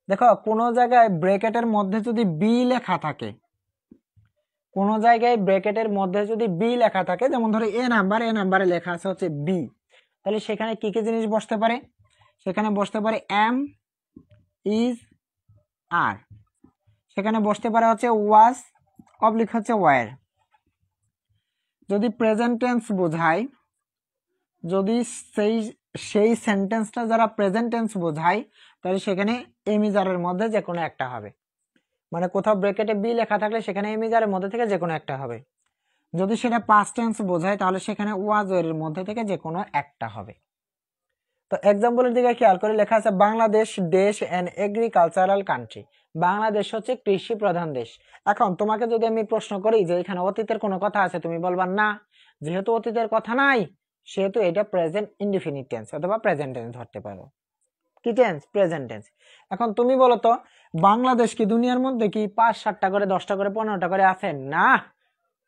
দেখো, কোনো জায়গায় ব্র্যাকেটের মধ্যে যদি বি লেখা থাকে, কোনো জায়গায় ব্র্যাকেটের মধ্যে যদি বি লেখা থাকে, যেমন ধরো এ নাম্বার, এ নাম্বারে লেখা আছে হচ্ছে বি, তাহলে সেখানে কি কি জিনিস বসতে পারে? সেখানে বসতে পারে এম, ইজ, আর, সেখানে বসতে পারে হচ্ছে ওয়াজ, অবলিক হচ্ছে ওয়ার। যদি প্রেজেন্ট টেন্স বোঝায়, যদি সেই সেই সেন্টেন্সটা যারা প্রেজেন্ট টেন্স বোঝায়, তাহলে সেখানে এমিজারের মধ্যে যে কোনো একটা হবে, মানে কোথাও ব্র্যাকেটে বি লেখা থাকলে সেখানে এমিজারের মধ্যে থেকে যে কোনো একটা হবে। যদি সেটা পাস্ট টেন্স বোঝায়, তাহলে সেখানে ওয়াজ এর মধ্যে থেকে যে কোনো একটা হবে। তো এক্সাম্পলের দিকে খেয়াল করে লেখা আছে বাংলাদেশ দেশ এন্ড এগ্রিকালচারাল কান্ট্রি, বাংলাদেশ হচ্ছে কৃষি প্রধান দেশ। এখন তোমাকে যদি আমি প্রশ্ন করি যে এখানে অতীতের কোনো কথা আছে, তুমি বলবা না, যেহেতু অতীতের কথা নাই সেহেতু এটা প্রেজেন্ট ইনডিফিনিট টেন্স অথবা প্রেজেন্ট টেন্স ধরতে পারো। কি টেন্স? Present tense. এখন তুমি বলো তো, বাংলাদেশ কি দুনিয়ার মধ্যে কি 5-7টা করে 10টা করে 15টা করে আছে? না,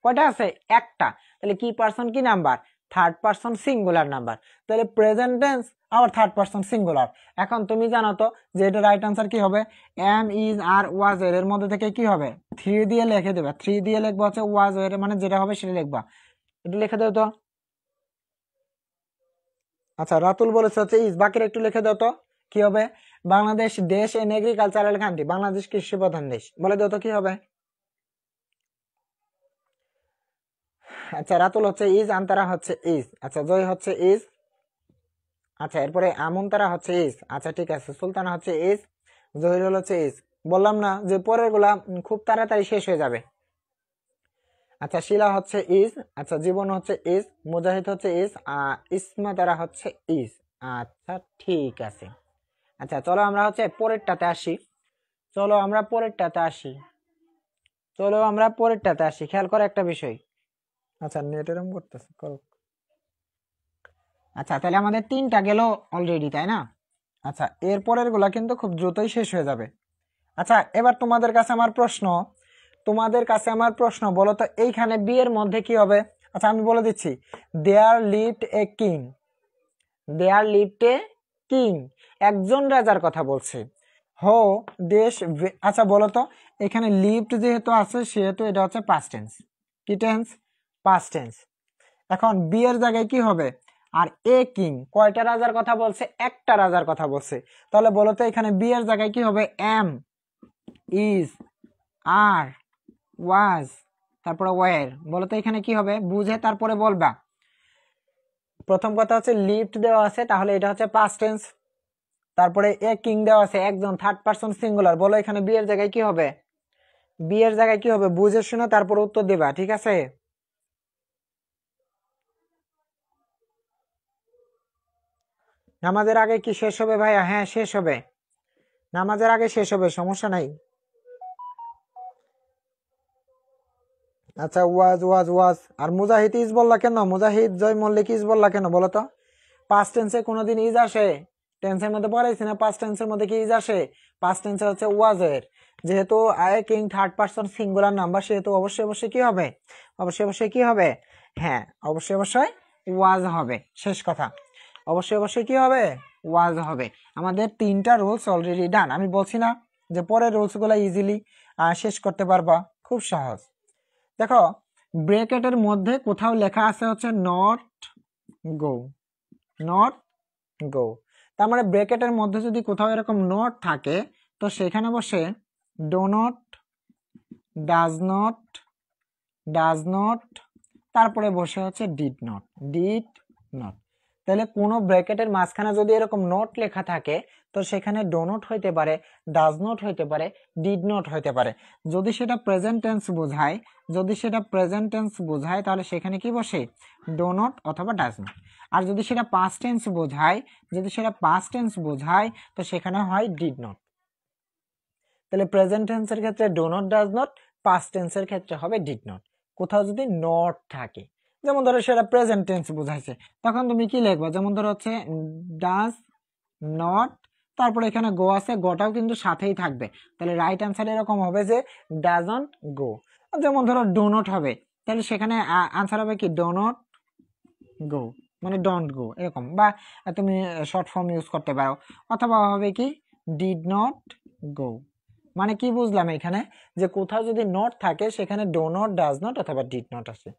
কয়টা আছে? একটা। তাহলে কি পার্সন কি number? Third person singular number. তাহলে প্রেজেন্ট টেন্স আবার থার্ড পার্সন সিঙ্গুলার। এখন তুমি জানো তো যে এটা রাইট আনসার কি হবে? এম, ইজ, আর, ওয়াজ এর মধ্যে থেকে কি হবে? 3 দিয়ে লিখে দেবে, 3 দিয়ে লিখবা হচ্ছে ওয়াজ এর, মানে যেটা হবে সেটা লিখবা। একটু লিখে দাও তো। আচ্ছা, রাতুল বলেছে হচ্ছে ইজ, বাকির একটু লিখে দাও তো। কি হবে? বাংলাদেশ দেশ এন এগ্রিকালচারাল কান্ট্রি, বাংলাদেশ কৃষি প্রধান দেশ, বলে দাও তো কি হবে? আচ্ছা, রাতুল হচ্ছে ইজ, আন্তারা হচ্ছে ইজ, আচ্ছা জয় হচ্ছে ইজ, আচ্ছা এরপরে আমন্তারা হচ্ছে ইজ, আচ্ছা ঠিক আছে, সুলতানা হচ্ছে ইজ, জহিরুল হচ্ছে ইজ। বললাম না যে পরের গুলা খুব তাড়াতাড়ি শেষ হয়ে যাবে। আচ্ছা, শিলা হচ্ছে ইজ, আচ্ছা জীবন হচ্ছে ইজ, মুজাহিদ হচ্ছে ইজ, ইসমা তারা হচ্ছে ইজ। আচ্ছা ঠিক আছে। আচ্ছা চলো আমরা হচ্ছে পরেরটাতে আসি, চলো আমরা পরেরটাতে আসি, চলো আমরা পরেরটাতে আসি। খেয়াল করো একটা বিষয়। আচ্ছা, নেট এরকম করতেছে, করো। আচ্ছা, তাহলে আমাদের 3টা গেল অলরেডি, তাই না? আচ্ছা, এরপরের গুলা কিন্তু খুব দ্রুতই শেষ হয়ে যাবে। আচ্ছা, এবার তোমাদের কাছে আমার প্রশ্ন, তোমাদের কাছে আমার প্রশ্ন, বলো তো এইখানে বি এর মধ্যে কি হবে? আচ্ছা আমি বলে দিচ্ছি, there lived a king, there lived a king, একজন রাজার কথা বলছে। হো দেশ, আচ্ছা বলো তো, এখানে লিভড যেহেতু আছে সেহেতু এটা হচ্ছে পাস্ট টেন্স। কি টেন্স? Past tense. এখন বি এর জায়গায় কি হবে? আর এ কিং কয়টা রাজার কথা বলছে? একটা রাজার কথা বলছে। তাহলে বলো তো এখানে বি এর জায়গায় কি হবে? এম, ইজ, আর, ওয়াজ, তারপরে ওয়ার। বলো তো এখানে কি হবে? বুঝে তারপরে বলবা। প্রথম কথা হচ্ছে লিভড দেওয়া আছে, তাহলে এটা হচ্ছে পাস্ট টেন্স। তারপরে এ কিং দেওয়া আছে, একজন, থার্ড পারসন সিঙ্গুলার। বলো এখানে বি এর জায়গায় কি হবে? বি এর জায়গায় কি হবে? বুঝে শুনে তারপর উত্তর দিবা, ঠিক আছে? নামাজের আগে কি শেষ হবে ভাইয়া? হ্যাঁ শেষ হবে, নামাজের আগে শেষ হবে, সমস্যা নাই। আচ্ছা, ওয়াজ ওয়াজ ওয়াজ। আর মুজাহিদ ইজ বললা কেন? মুজাহিদ জয় মল্লিক ইজ বললা কেন বলো তো? পাস্ট টেন্সে কোনোদিন ইজ আসে? টেন্সের মধ্যে পড়াইছি না পাস্ট টেন্সের মধ্যে কি ইজ আসে? পাস্ট টেন্সে হচ্ছে ওয়াজের। যেহেতু I king third person singular number, সেহেতু অবশ্যই অবশ্যই কি হবে? অবশ্যই অবশ্যই কি হবে? হ্যাঁ, অবশ্যই অবশ্যই ওয়াজ হবে। শেষ কথা, অবশ্যই অবশ্যই কি হবে? ওয়াজ হবে। আমাদের 3টা রুলস অলরেডি ডান। আমি বলছি না যে পরের রুলস গুলা ইজিলি শেষ করতে পারবা, খুব সহজ। দেখো, ব্রেকেটের মধ্যে কোথাও লেখা আছে হচ্ছে নট গো, নট গো। তার মানে ব্রেকেটের মধ্যে যদি কোথাও এরকম নট থাকে, তো সেখানে বসে do not, does not, does not, তারপরে বসে হচ্ছে ডিড নট, ডিড নট। তাহলে কোনো ব্র্যাকেটের মাঝখানে যদি এরকম নট লেখা থাকে, তো সেখানে ডো নট হইতে পারে, ডাজ নট হইতে পারে, ডিড নট হইতে পারে। যদি সেটা প্রেজেন্ট টেন্স বোঝায়, যদি সেটা প্রেজেন্ট টেন্স বোঝায়, তাহলে সেখানে কি বসে? ডো নট অথবা ডাজ নট। আর যদি সেটা পাস্ট টেন্স বোঝায়, যদি সেটা পাস্ট টেন্স বোঝায়, তো সেখানে হয় ডিড নট। তাহলে প্রেজেন্ট টেন্সের ক্ষেত্রে do not, does not, past টেন্সের ক্ষেত্রে হবে ডিড নট। কোথাও যদি নট থাকে, যেমন ধরো সেটা প্রেজেন্ট টেন্স বোঝাইছে, তখন তুমি কি লিখবা? যেমন ধরো হচ্ছে ডাজ নট, তারপরে এখানে গো আছে, গোটাও কিন্তু সাথেই থাকবে। তাহলে রাইট অ্যান্সার এরকম হবে যে ডাজন্ট গো। যেমন ধরো ডো নট হবে, তাহলে সেখানে আনসার হবে কি? ডো নট গো, মানে ডোন্ট গো এরকম। বা তুমি শর্ট ফর্ম ইউজ করতে পারো। অথবা হবে কি? Did not go. মানে কি বুঝলাম এখানে? যে কোথাও যদি নট থাকে, সেখানে ডো নট, ডাজ নট অথবা ডিড নট আসে।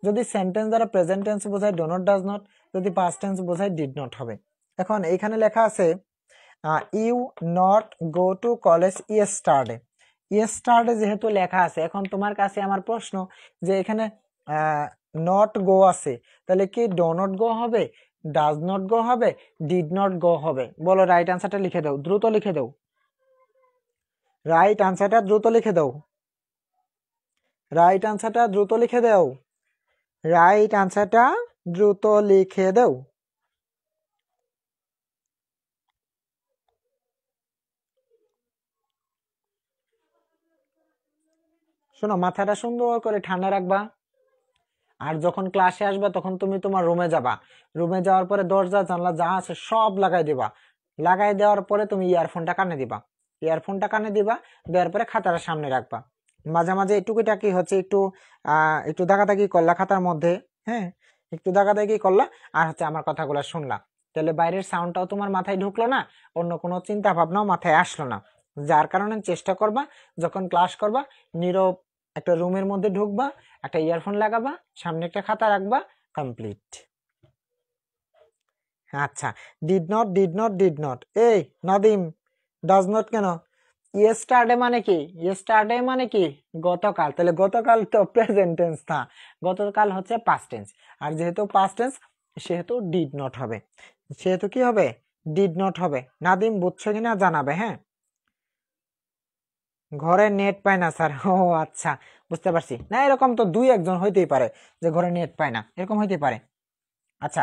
যদি সেন্টেন্স দ্বারা প্রেজেন্ট টেন্স বোঝায় ডো নট, ডাজ নট। যদি পাস্ট টেন্স বোঝায় ডিড নট হবে। এখন এইখানে লেখা আছে you not go to college yesterday. Yesterday যেহেতু লেখা আছে, এখন তোমার কাছে আমার প্রশ্ন যে এখানে নট গো আছে, তাহলে কি ডো নট গো হবে, ডাজ নট গো হবে, ডিড নট গো হবে? বলো রাইট আনসারটা লিখে দাও, দ্রুত লিখে দাও, রাইট আনসারটা দ্রুত লিখে দাও, রাইট আনসারটা দ্রুত লিখে দাও, রাইট আনসারটা দ্রুত লিখে দাও। শোনো, মাথাটা সুন্দর করে ঠান্ডা রাখবা। আর যখন ক্লাসে আসবা, তখন তুমি তোমার রুমে যাবা। রুমে যাওয়ার পরে দরজা জানলা যা আছে সব লাগাই দিবা। লাগাই দেওয়ার পরে তুমি ইয়ারফোনটা কানে দিবা, ইয়ারফোনটা কানে দিবা, দেওয়ার পরে খাতাটা সামনে রাখবা। মাঝে মাঝে টুকিটাকি হচ্ছে একটু একটু দাগাদাগি করলা খাতার মধ্যে, হ্যাঁ, একটু দাগাদাগি করলা, আর হচ্ছে আমার কথাগুলো শুনলা। তাহলে বাইরের সাউন্ডটাও তোমার মাথায় ঢুকলো না, অন্য কোনো চিন্তা ভাবনাও মাথায় আসলো না। যার কারণে চেষ্টা করবা যখন ক্লাস করবা, নীরব একটা রুমের মধ্যে ঢুকবা, একটা ইয়ারফোন লাগাবা, সামনে একটা খাতা রাখবা, কমপ্লিট। আচ্ছা, did not, did not, did not. এই নাদিম, ডাজ নট কেন? ইয়েস্টারডে মানে কি? ইয়েস্টারডে মানে কি? গতকাল। তাহলে গতকাল তো প্রেজেন্ট টেন্স না, গতকাল হচ্ছে পাস্ট টেন্স। আর যেহেতু পাস্ট টেন্স, সেহেতু ডিড নট হবে, সেহেতু কি হবে? ডিড নট হবে। নাদিম বুঝছো কিনা জানাবে, হ্যাঁ। ঘরে নেট পায় না স্যার? ও আচ্ছা, বুঝতে পারছি। না, এরকম তো দুই একজন হইতেই পারে যে ঘরে নেট পায় না, এরকম হইতে পারে। আচ্ছা,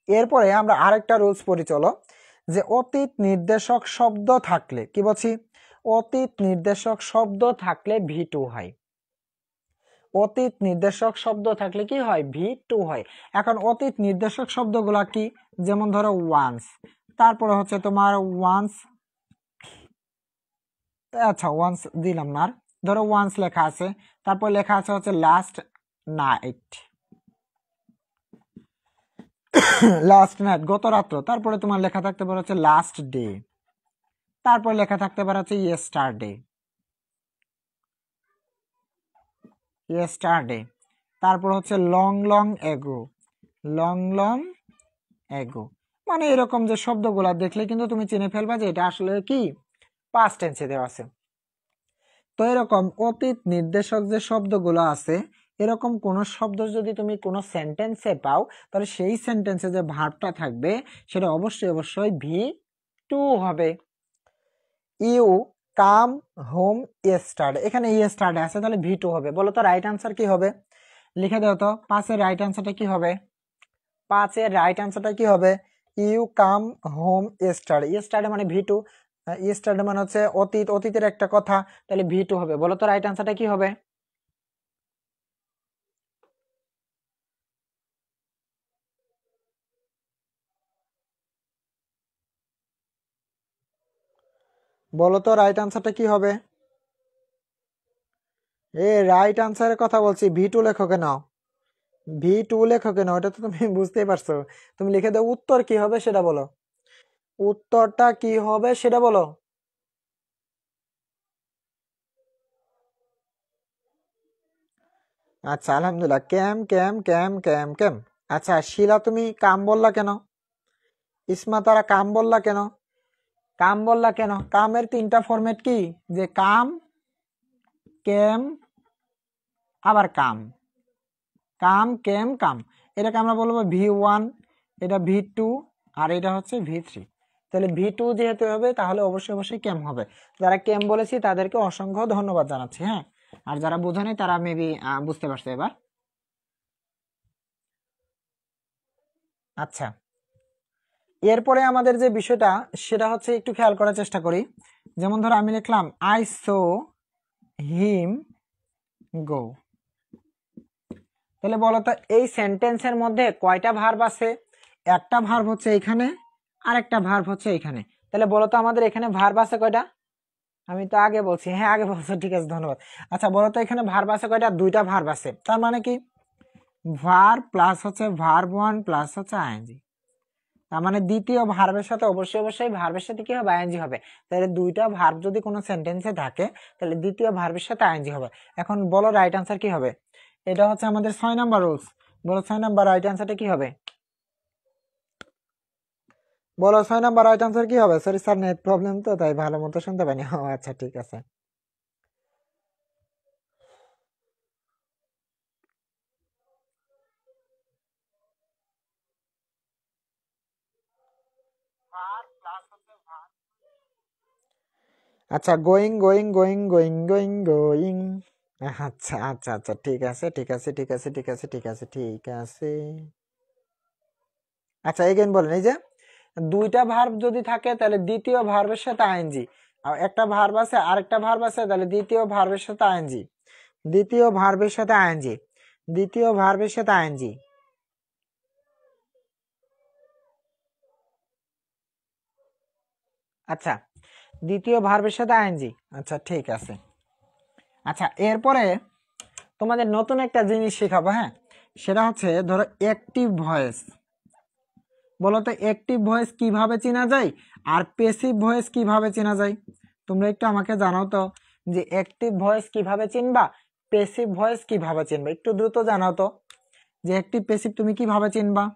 এরপরে আমরা আরেকটা রুলস পড়ি, চলো। যে অতীত নির্দেশক শব্দ থাকলে, কি বলছি? অতীত নির্দেশক শব্দ থাকলে V2 হয়। অতীত নির্দেশক শব্দ থাকলে কি হয়? V2 হয়। এখন অতীত নির্দেশক শব্দগুলা কি? যেমন ধরো ওয়ান্স, তারপরে হচ্ছে তোমার ওয়ান্স, আচ্ছা ওয়ান্স দিলাম না, ধরো ওয়ান্স লেখা আছে, তারপর লেখা আছে হচ্ছে লাস্ট নাইট, লাস্ট নাইট গত রাত্র। তারপরে তোমার লেখা থাকতে পারে হচ্ছে লাস্ট ডে, তারপর লেখা থাকতে পারে হচ্ছে ইয়েস্টারডে, ইয়েস্টারডে। তারপর হচ্ছে long long ago, long long ago. মানে এরকম যে শব্দগুলা দেখলে কিন্তু তুমি চিনে ফেলবা যে এটা আসলে কি পাস্ট টেন্সে দেওয়া আছে। তো এরকম অতীত নির্দেশক যে শব্দগুলো আছে, এরকম কোন শব্দ যদি তুমি কোনো সেন্টেন্সে পাও, তাহলে সেই সেন্টেন্সে যে ভার্বটা থাকবে সেটা অবশ্যই অবশ্যই V2 হবে। ইউ কাম হোম ইয়েস্টারডে, এখানে ইয়েস্টারডে আছে, তাহলে V2 হবে। বলো তো রাইট আনসার কি হবে? লিখে দাও তো, 5-এর রাইট আনসারটা কি হবে? 5-এর রাইট আনসারটা কি হবে? You come home yesterday. Yesterday মানে V2, ইয়েস্টারডে মানে হচ্ছে অতীত, অতীতের একটা কথা, তাহলে V2 হবে। বলো তো রাইট আনসারটা কি হবে? বলো তো রাইট আনসারটা কি হবে? এ রাইট আনসারের কথা বলছি, V2 লেখো কেন? V2 লেখো কেন? ওটা তো তুমি বুঝতেই পারছো। তুমি লিখে দাও উত্তর কি হবে সেটা বলো। উত্তরটা কি হবে সেটা বলো। আচ্ছা আলহামদুলিল্লাহ, ক্যাম ক্যাম ক্যাম ক্যাম ক্যাম। আচ্ছা শিলা, তুমি কাম বললা কেন? ইসমা তারা কাম বললা কেন? কাম বললা কেন? কামের 3টা ফরম্যাট কি? যে কাম, ক্যাম, আবার কাম। কাম ক্যাম কাম, এটাকে আমরা বলবো V1, এটা V2, আর এটা হচ্ছে V3। তাহলে V2 যেহেতু হবে, তাহলে অবশ্যই অবশ্যই ক্যাম হবে। যারা ক্যাম বলেছি তাদেরকে অসংখ্য ধন্যবাদ জানাচ্ছি। হ্যাঁ, আর যারা বোঝেনি তারা মেবি বুঝতে পারছে এবার। আচ্ছা, এরপরে আমাদের যে বিষয়টা সেটা হচ্ছে একটু খেয়াল করার চেষ্টা করি। যেমন ধরো আমি লিখলাম আই সো হিম গো। তাহলে বলো তো এই সেন্টেন্সের মধ্যে কয়টা ভার্ব আছে? একটা ভার্ব হচ্ছে এখানে, আর একটা ভার্ব হচ্ছে এখানে। তাহলে বলো তো আমাদের এখানে ভার্ব আছে কয়টা? আমি তো আগে বলছি, হ্যাঁ আগে বলছো, ঠিক আছে ধন্যবাদ। আচ্ছা বলো তো এখানে ভার্ব আছে কয়টা? 2টা ভার্ব আছে। তার মানে কি ভার্ব প্লাস হচ্ছে ভার্ব 1 প্লাস হচ্ছে আইএনজি। তার মানে দ্বিতীয় ভার্বের সাথে অবশ্যই অবশ্যই ভার্বের সাথে কি হবে? আইএনজি হবে। তাহলে 2টা ভার্ব যদি কোনো সেন্টেন্সে থাকে, তাহলে দ্বিতীয় ভার্বের সাথে আইএনজি হবে। এখন বলো রাইট আনসার কি হবে? এটা হচ্ছে আমাদের 6 নাম্বার রুলস। বলো 6 নাম্বার রাইট আনসারটা কি হবে? বলো 6 নাম্বার রাইট আনসার কি হবে? সরি স্যার, নেট প্রবলেম তো তাই ভালো মতো শুনতে পাইনি। ও আচ্ছা ঠিক আছে। আচ্ছা going going going going going going. আচ্ছা আচ্ছা আচ্ছা, ঠিক আছে ঠিক আছে ঠিক আছে ঠিক আছে ঠিক আছে ঠিক আছে। আচ্ছা এগেন বলেন, এই যে 2টা ভার্ব যদি থাকে তাহলে দ্বিতীয় ভার্বের সাথে আইএনজি, আর একটা ভার্ব আছে আরেকটা ভার্ব আছে, তাহলে দ্বিতীয় ভার্বের সাথে আইএনজি, দ্বিতীয় ভার্বের সাথে আইএনজি, দ্বিতীয় ভার্বের সাথে আইএনজি। আচ্ছা দ্বিতীয় ভার্বের সাথে আইএনজি, আচ্ছা ঠিক আছে। আচ্ছা এরপরে তোমাদের নতুন একটা জিনিস শেখাবো। হ্যাঁ, সেটা হচ্ছে ধরো অ্যাক্টিভ ভয়েস। বলো তো অ্যাক্টিভ ভয়েস কিভাবে চেনা যায় আর প্যাসিভ ভয়েস কিভাবে চেনা যায়? তোমরা একটু আমাকে জানাও তো যে অ্যাক্টিভ ভয়েস কিভাবে চিনবা, প্যাসিভ ভয়েস কিভাবে চিনবা, একটু দ্রুত জানাও তো যে অ্যাক্টিভ প্যাসিভ তুমি কিভাবে চিনবা।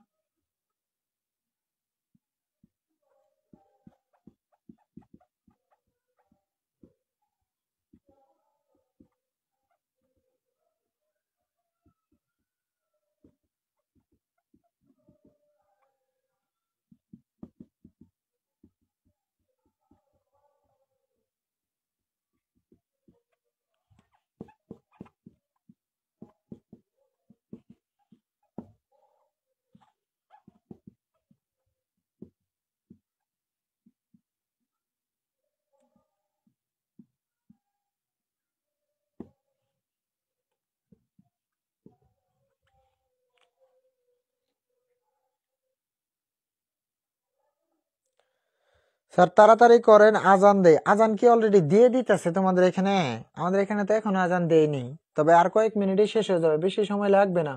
স্যার তাড়াতাড়ি করেন, আজান দেয়। আজান কি অলরেডি দিয়ে দিতেছে তোমাদের এখানে? আমাদের এখানে তো এখনো আজান দেয়নি, তবে আর কয়েক মিনিটই শেষ হয়ে যাবে, বেশি সময় লাগবে না,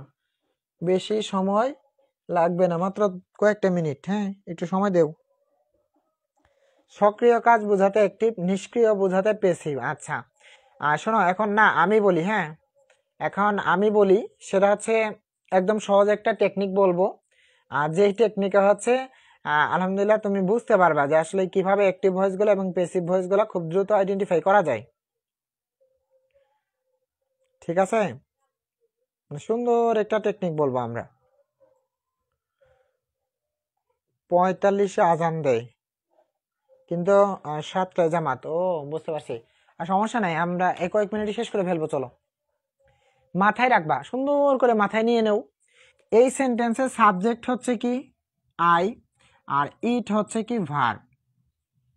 বেশি সময় লাগবে না, মাত্র কয়েকটা মিনিট। হ্যাঁ একটু সময় দেও। সক্রিয় কাজ বোঝাতে অ্যাক্টিভ, নিষ্ক্রিয় বোঝাতে প্যাসিভ। আচ্ছা আর শোনো, এখন না আমি বলি, হ্যাঁ এখন আমি বলি, সেটা হচ্ছে একদম সহজ একটা টেকনিক বলবো। আর যে টেকনিকে হচ্ছে আলহামদুলিল্লাহ তুমি বুঝতে পারবা যে আসলে কিভাবে অ্যাক্টিভ ভয়েস গুলো এবং প্যাসিভ ভয়েস গুলো খুব দ্রুত আইডেন্টিফাই করা যায়। ঠিক আছে, সুন্দর একটা টেকনিক বলবো আমরা। 45-এ আজান দেয় কিন্তু 7টায় জামাত। ও বুঝতে পারছি, আর সমস্যা নাই, আমরা কয়েক মিনিটে শেষ করে ফেলবো। চলো, মাথায় রাখবা, সুন্দর করে মাথায় নিয়ে নেও। এই সেন্টেন্সের সাবজেক্ট হচ্ছে কি আই, আর ইট হচ্ছে কি ভার্ব।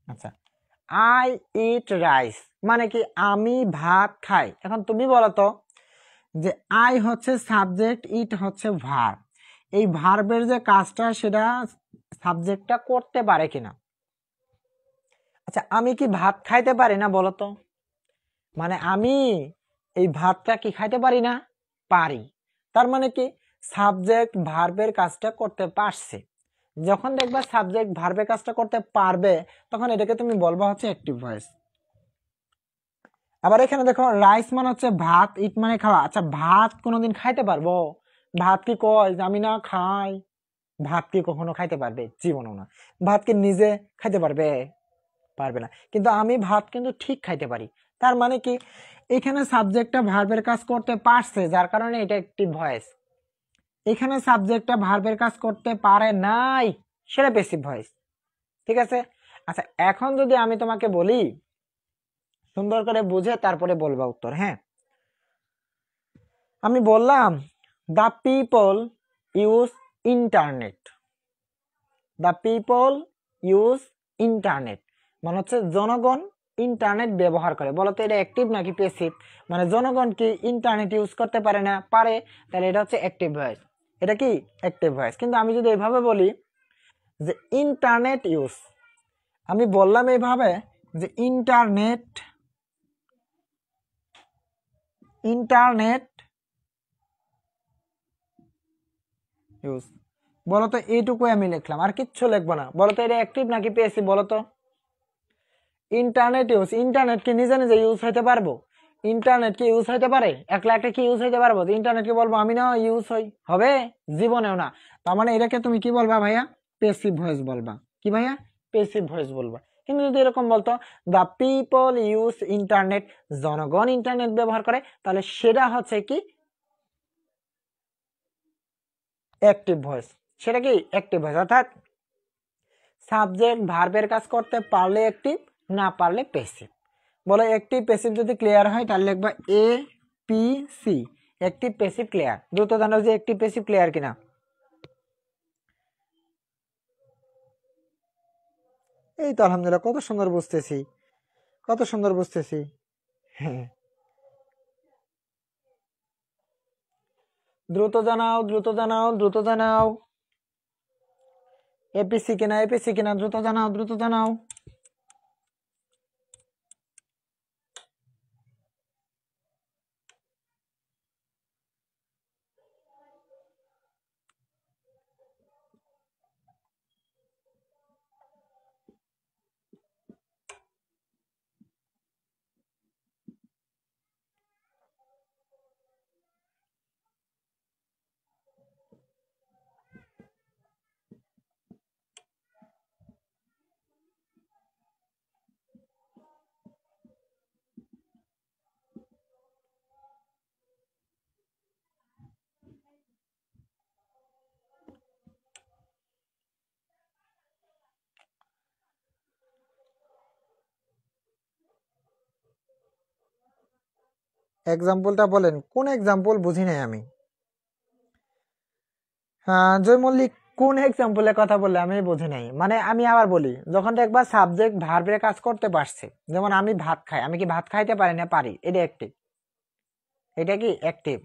আচ্ছা, আই ইট রাইস মানে কি আমি ভাত খাই। এখন তুমি বলো তো যে আই হচ্ছে সাবজেক্ট, ইট হচ্ছে ভার্ব, এই ভার্বের যে কাজটা সেটা সাবজেক্টটা করতে পারে কিনা। আচ্ছা, আমি কি ভাত খাইতে পারি না বলো তো, মানে আমি এই ভাতটা কি খাইতে পারি না, পারি। তার মানে কি সাবজেক্ট ভার্বের কাজটা করতে পারছে। যখন দেখবা সাবজেক্ট ভার্বের কাজটা করতে পারবে তখন এটাকে তুমি বলবা হচ্ছে অ্যাক্টিভ ভয়েস। আবার এখানে দেখো রাইস মানে হচ্ছে ভাত, ইট মানে খাওয়া। আচ্ছা, ভাত কোনোদিন খাইতে পারবো? ভাত কি কয় যে আমি না খাই? ভাত কি কখনো খাইতে পারবে? জীবনও না। ভাত কি নিজে খাইতে পারবে? পারবে না। কিন্তু আমি ভাত কিন্তু ঠিক খাইতে পারি। তার মানে কি এখানে সাবজেক্টটা ভার্বের কাজ করতে পারছে, যার কারণে এটা অ্যাক্টিভ ভয়েস। এখানে সাবজেক্টটা ভার্বের কাজ করতে পারে নাই, সেটা প্যাসিভ ভয়েস। ঠিক আছে। আচ্ছা, এখন যদি আমি তোমাকে বলি, সুন্দর করে বুঝে তারপরে বলবা উত্তর। হ্যাঁ, আমি বললাম the people use internet. The people use internet মানে হচ্ছে জনগণ ইন্টারনেট ব্যবহার করে। বলতো এটা অ্যাক্টিভ নাকি প্যাসিভ? মানে জনগণ কি ইন্টারনেট ইউজ করতে পারে না? পারে। তাহলে এটা হচ্ছে অ্যাক্টিভ ভয়েস। এটা কি অ্যাক্টিভ ভয়েস। কিন্তু আমি যদি এভাবে বলি যে ইন্টারনেট ইউজ, আমি বললাম এইভাবে যে ইন্টারনেট ইউজ, বলতো এইটুকুই আমি লিখলাম, আর কিচ্ছু লিখবো না। বলতো এটা অ্যাক্টিভ নাকি প্যাসিভ বলতো? ইন্টারনেট ইউজ, ইন্টারনেট কি নিজে নিজে ইউজ হইতে পারবো? ইন্টারনেট কি ইউজ হইতে পারে? একলা একটা কি ইউজ হইতে পারবো? ইন্টারনেট কি বলবো আমি না ইউজ হই? হবে? জীবনেও না। তার মানে এটাকে তুমি কি বলবা ভাইয়া? প্যাসিভ ভয়েস বলবা। কি ভাইয়া? প্যাসিভ ভয়েস বলবা। কিন্তু যদি এরকম বলতো দ্য পিপল ইউজ ইন্টারনেট, জনগণ ইন্টারনেট ব্যবহার করে, তাহলে সেটা হচ্ছে কি অ্যাক্টিভ ভয়েস। সেটা কি অ্যাক্টিভ ভয়েস। অর্থাৎ সাবজেক্ট ভার্বের কাজ করতে পারলে অ্যাক্টিভ, না পারলে প্যাসিভ। বলো অ্যাক্টিভ প্যাসিভ যদি ক্লিয়ার হয় তাহলে লিখবা A P C, active passive clear. দ্রুত জানো যে অ্যাক্টিভ প্যাসিভ ক্লিয়ার কিনা। এই তো আলহামদুলিল্লাহ, কত সুন্দর বুঝতেছি, কত সুন্দর বুঝতেছি। হ্যাঁ, দ্রুত জানাও, দ্রুত জানাও, দ্রুত জানাও। এপিসি কিনা, এপিসি কিনা, দ্রুত জানাও, দ্রুত জানাও। এক্সাম্পলটা বলেন, কোন এক্সাম্পল বুঝি নাই আমি। জয় মল্লিক, কোন এক্সাম্পলের কথা বললে আমি বুঝি নাই। মানে আমি আবার বলি, যখন দেখবা সাবজেক্ট ভার্বের কাজ করতে পারছে, যেমন আমি ভাত খাই, আমি কি ভাত খাইতে পারি না? পারি। এটা অ্যাক্টিভ, এটা কি অ্যাক্টিভ।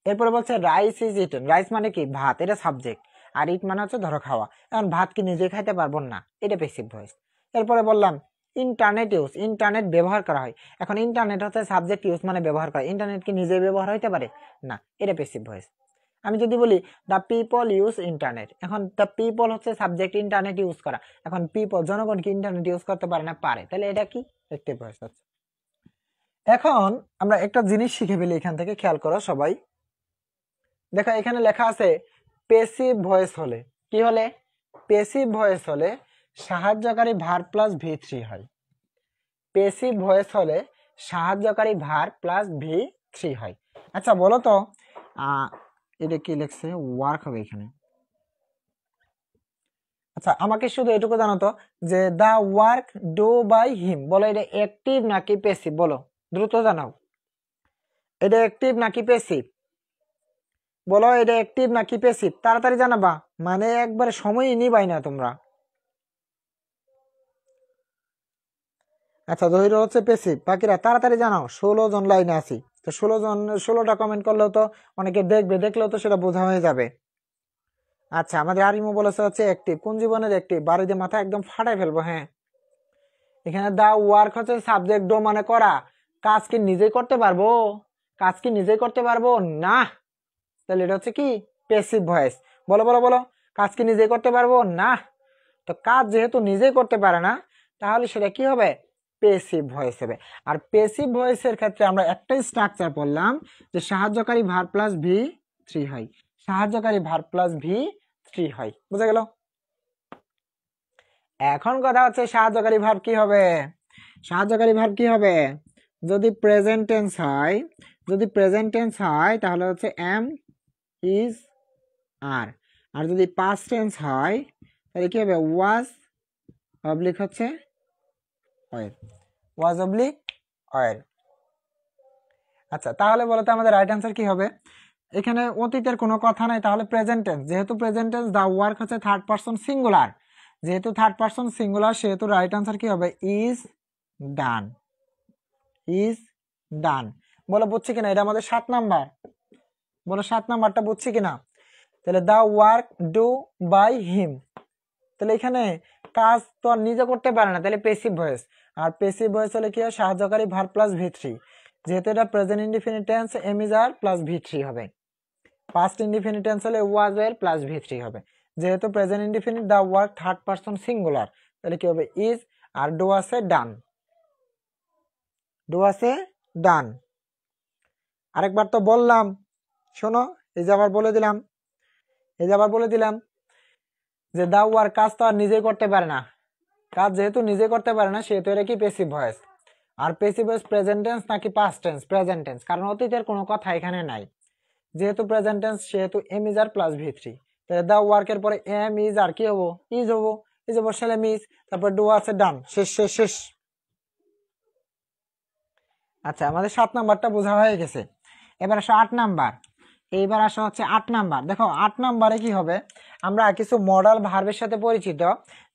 এরপরে বলছে রাইস ইজ ইটেন, রাইস মানে কি ভাত, এটা সাবজেক্ট, আর ইট মানে হচ্ছে ধরো খাওয়া। এখন ভাত কি নিজে খাইতে পারবো না, এটা প্যাসিভ ভয়েস। এরপরে বললাম ইন্টারনেট ইউজ, ইন্টারনেট ব্যবহার করা হয়। এখন ইন্টারনেট হচ্ছে সাবজেক্ট, ইউজ মানে ব্যবহার করা। ইন্টারনেট কি নিজে ব্যবহার হইতে পারে? না, এটা প্যাসিভ ভয়েস। আমি যদি বলি দ্য পিপল ইউজ ইন্টারনেট, এখন দ্য পিপল হচ্ছে সাবজেক্ট, ইন্টারনেট ইউজ করা। এখন পিপল জনগণ কি ইন্টারনেট ইউজ করতে পারে না? পারে। তাহলে এটা কি অ্যাক্টিভ ভয়েস হচ্ছে। এখন আমরা একটা জিনিস শিখে ফেলি এখান থেকে, খেয়াল করো সবাই। দেখো এখানে লেখা আছে পেসিভ ভয়েস হলে কি হলে পেসিভ ভয়েস হলে সাহায্যকারী ভার্ব প্লাস ভি থ্রি হয়। পেসিভ ভয়েস হলে সাহায্যকারী ভার্ব প্লাস ভি থ্রি হয়। আচ্ছা বলো তো এটা কি লিখছে ওয়ার্ক হবে এখানে। আচ্ছা আমাকে শুধু এটুকু জানো তো যে the work do by him, বলো এটা অ্যাক্টিভ নাকি প্যাসিভ, বলো দ্রুত জানাও। এটা অ্যাক্টিভ নাকি প্যাসিভ, বলো এটা অ্যাক্টিভ নাকি প্যাসিভ, তাড়াতাড়ি জানাবা, মানে একবারে সময়ই নিবাই না তোমরা। আচ্ছা ধৈর্য হচ্ছে প্যাসিভ, বাকিরা তাড়াতাড়ি জানাও। 16 জন লাইনে আছি, তো 16টা কমেন্ট করলেও তো অনেকে দেখবে, দেখলেও তো সেটা বোঝা হয়ে যাবে। আচ্ছা আমাদের আরিমু বলেছে হচ্ছে অ্যাক্টিভ, কোন জীবনের অ্যাক্টিভ, বাড়িতে মাথা একদম ফাটাই ফেলবো। হ্যাঁ এখানে দা ওয়ার্ক হচ্ছে সাবজেক্ট, ডো মানে করা, কাজ কি নিজেই করতে পারবো, কাজ কি নিজেই করতে পারবো না, তাহলে এটা হচ্ছে কি প্যাসিভ ভয়েস। বলো বলো বলো, কাজ কি নিজেই করতে পারবো না, তো কাজ যেহেতু নিজেই করতে পারে না তাহলে সেটা কি হবে প্যাসিভ ভয়েস হবে। আর প্যাসিভ ভয়েসের ক্ষেত্রে আমরা একটাই স্ট্রাকচার পড়লাম যে সাহায্যকারী ভার্ব প্লাস ভি থ্রি হয়, সাহায্যকারী ভার্ব প্লাস ভি থ্রি হয়, বুঝা গেল। এখন কথা হচ্ছে সাহায্যকারী ভার্ব কি হবে, সাহায্যকারী ভার্ব কি হবে, যদি প্রেজেন্ট টেন্স হয়, যদি প্রেজেন্ট টেন্স হয় তাহলে হচ্ছে এম ইজ আর, আর যদি পাস্ট টেন্স হয় তাহলে কি হবে ওয়াজ অবলিক হচ্ছে ওয়ার, ওয়াজ অবলিক ওয়ার। আচ্ছা তাহলে বলো তো আমাদের রাইট অ্যান্সার কি হবে, এখানে অতীতের কোনো কথা নাই, তাহলে প্রেজেন্ট টেন্স, যেহেতু প্রেজেন্ট টেন্স দা ওয়ার্ক হচ্ছে থার্ড পারসন সিঙ্গুলার, যেহেতু থার্ড পারসন সিঙ্গুলার সেহেতু রাইট অ্যান্সার কি হবে ইজ ডান, ইজ ডান। বলো বুঝছি কিনা, এটা আমাদের 7 নাম্বার, বলো 7 নাম্বারটা বুঝছি কিনা। তাহলে the work do by him, তাহলে এখানে কাজ তো আর নিজে করতে পারে না, তাহলে প্যাসিভ ভয়েস, আর প্যাসিভ ভয়েস হলে কি হয় সাহায্যকারী ভার্ব প্লাস ভি থ্রি, যেহেতু এটা present indefinite tense am is are plus V three হবে, পাস্ট ইনডিফিনিট টেন্স হলে was were plus V three হবে, যেহেতু present indefinite the work third person singular তাহলে কি হবে ইজ, আর ডু আছে ডান, ডু আছে ডান। আরেকবার তো বললাম, শোনো এই যে আবার বলে দিলাম, এই যে আবার বলে দিলাম যে দা ওয়ার্ক কাজ তো আর নিজেই করতে পারে না, কাজ যেহেতু নিজে করতে পারে না সেহেতু এটা কি প্যাসিভ ভয়েস। আর প্যাসিভ ভয়েস প্রেজেন্ট টেন্স নাকি পাস্ট টেন্স, প্রেজেন্ট টেন্স, কারণ অতীতের কোনো কথা এখানে নাই, যেহেতু প্রেজেন্ট টেন্স সেহেতু am is are plus V three, তাহলে দা ওয়ার্কের পরে এম ইজ আর কি হবো ইজ হবো, এই যে বসালে মিজ, তারপর ডু আছে ডান, শেষ শেষ শেষ। আচ্ছা আমাদের 7 নাম্বারটা বোঝা হয়ে গেছে, এবার আসো 8 নাম্বার, এইবার আসা হচ্ছে 8 নাম্বার। দেখো 8 নাম্বারে কি হবে, আমরা কিছু মডাল ভার্বের সাথে পরিচিত,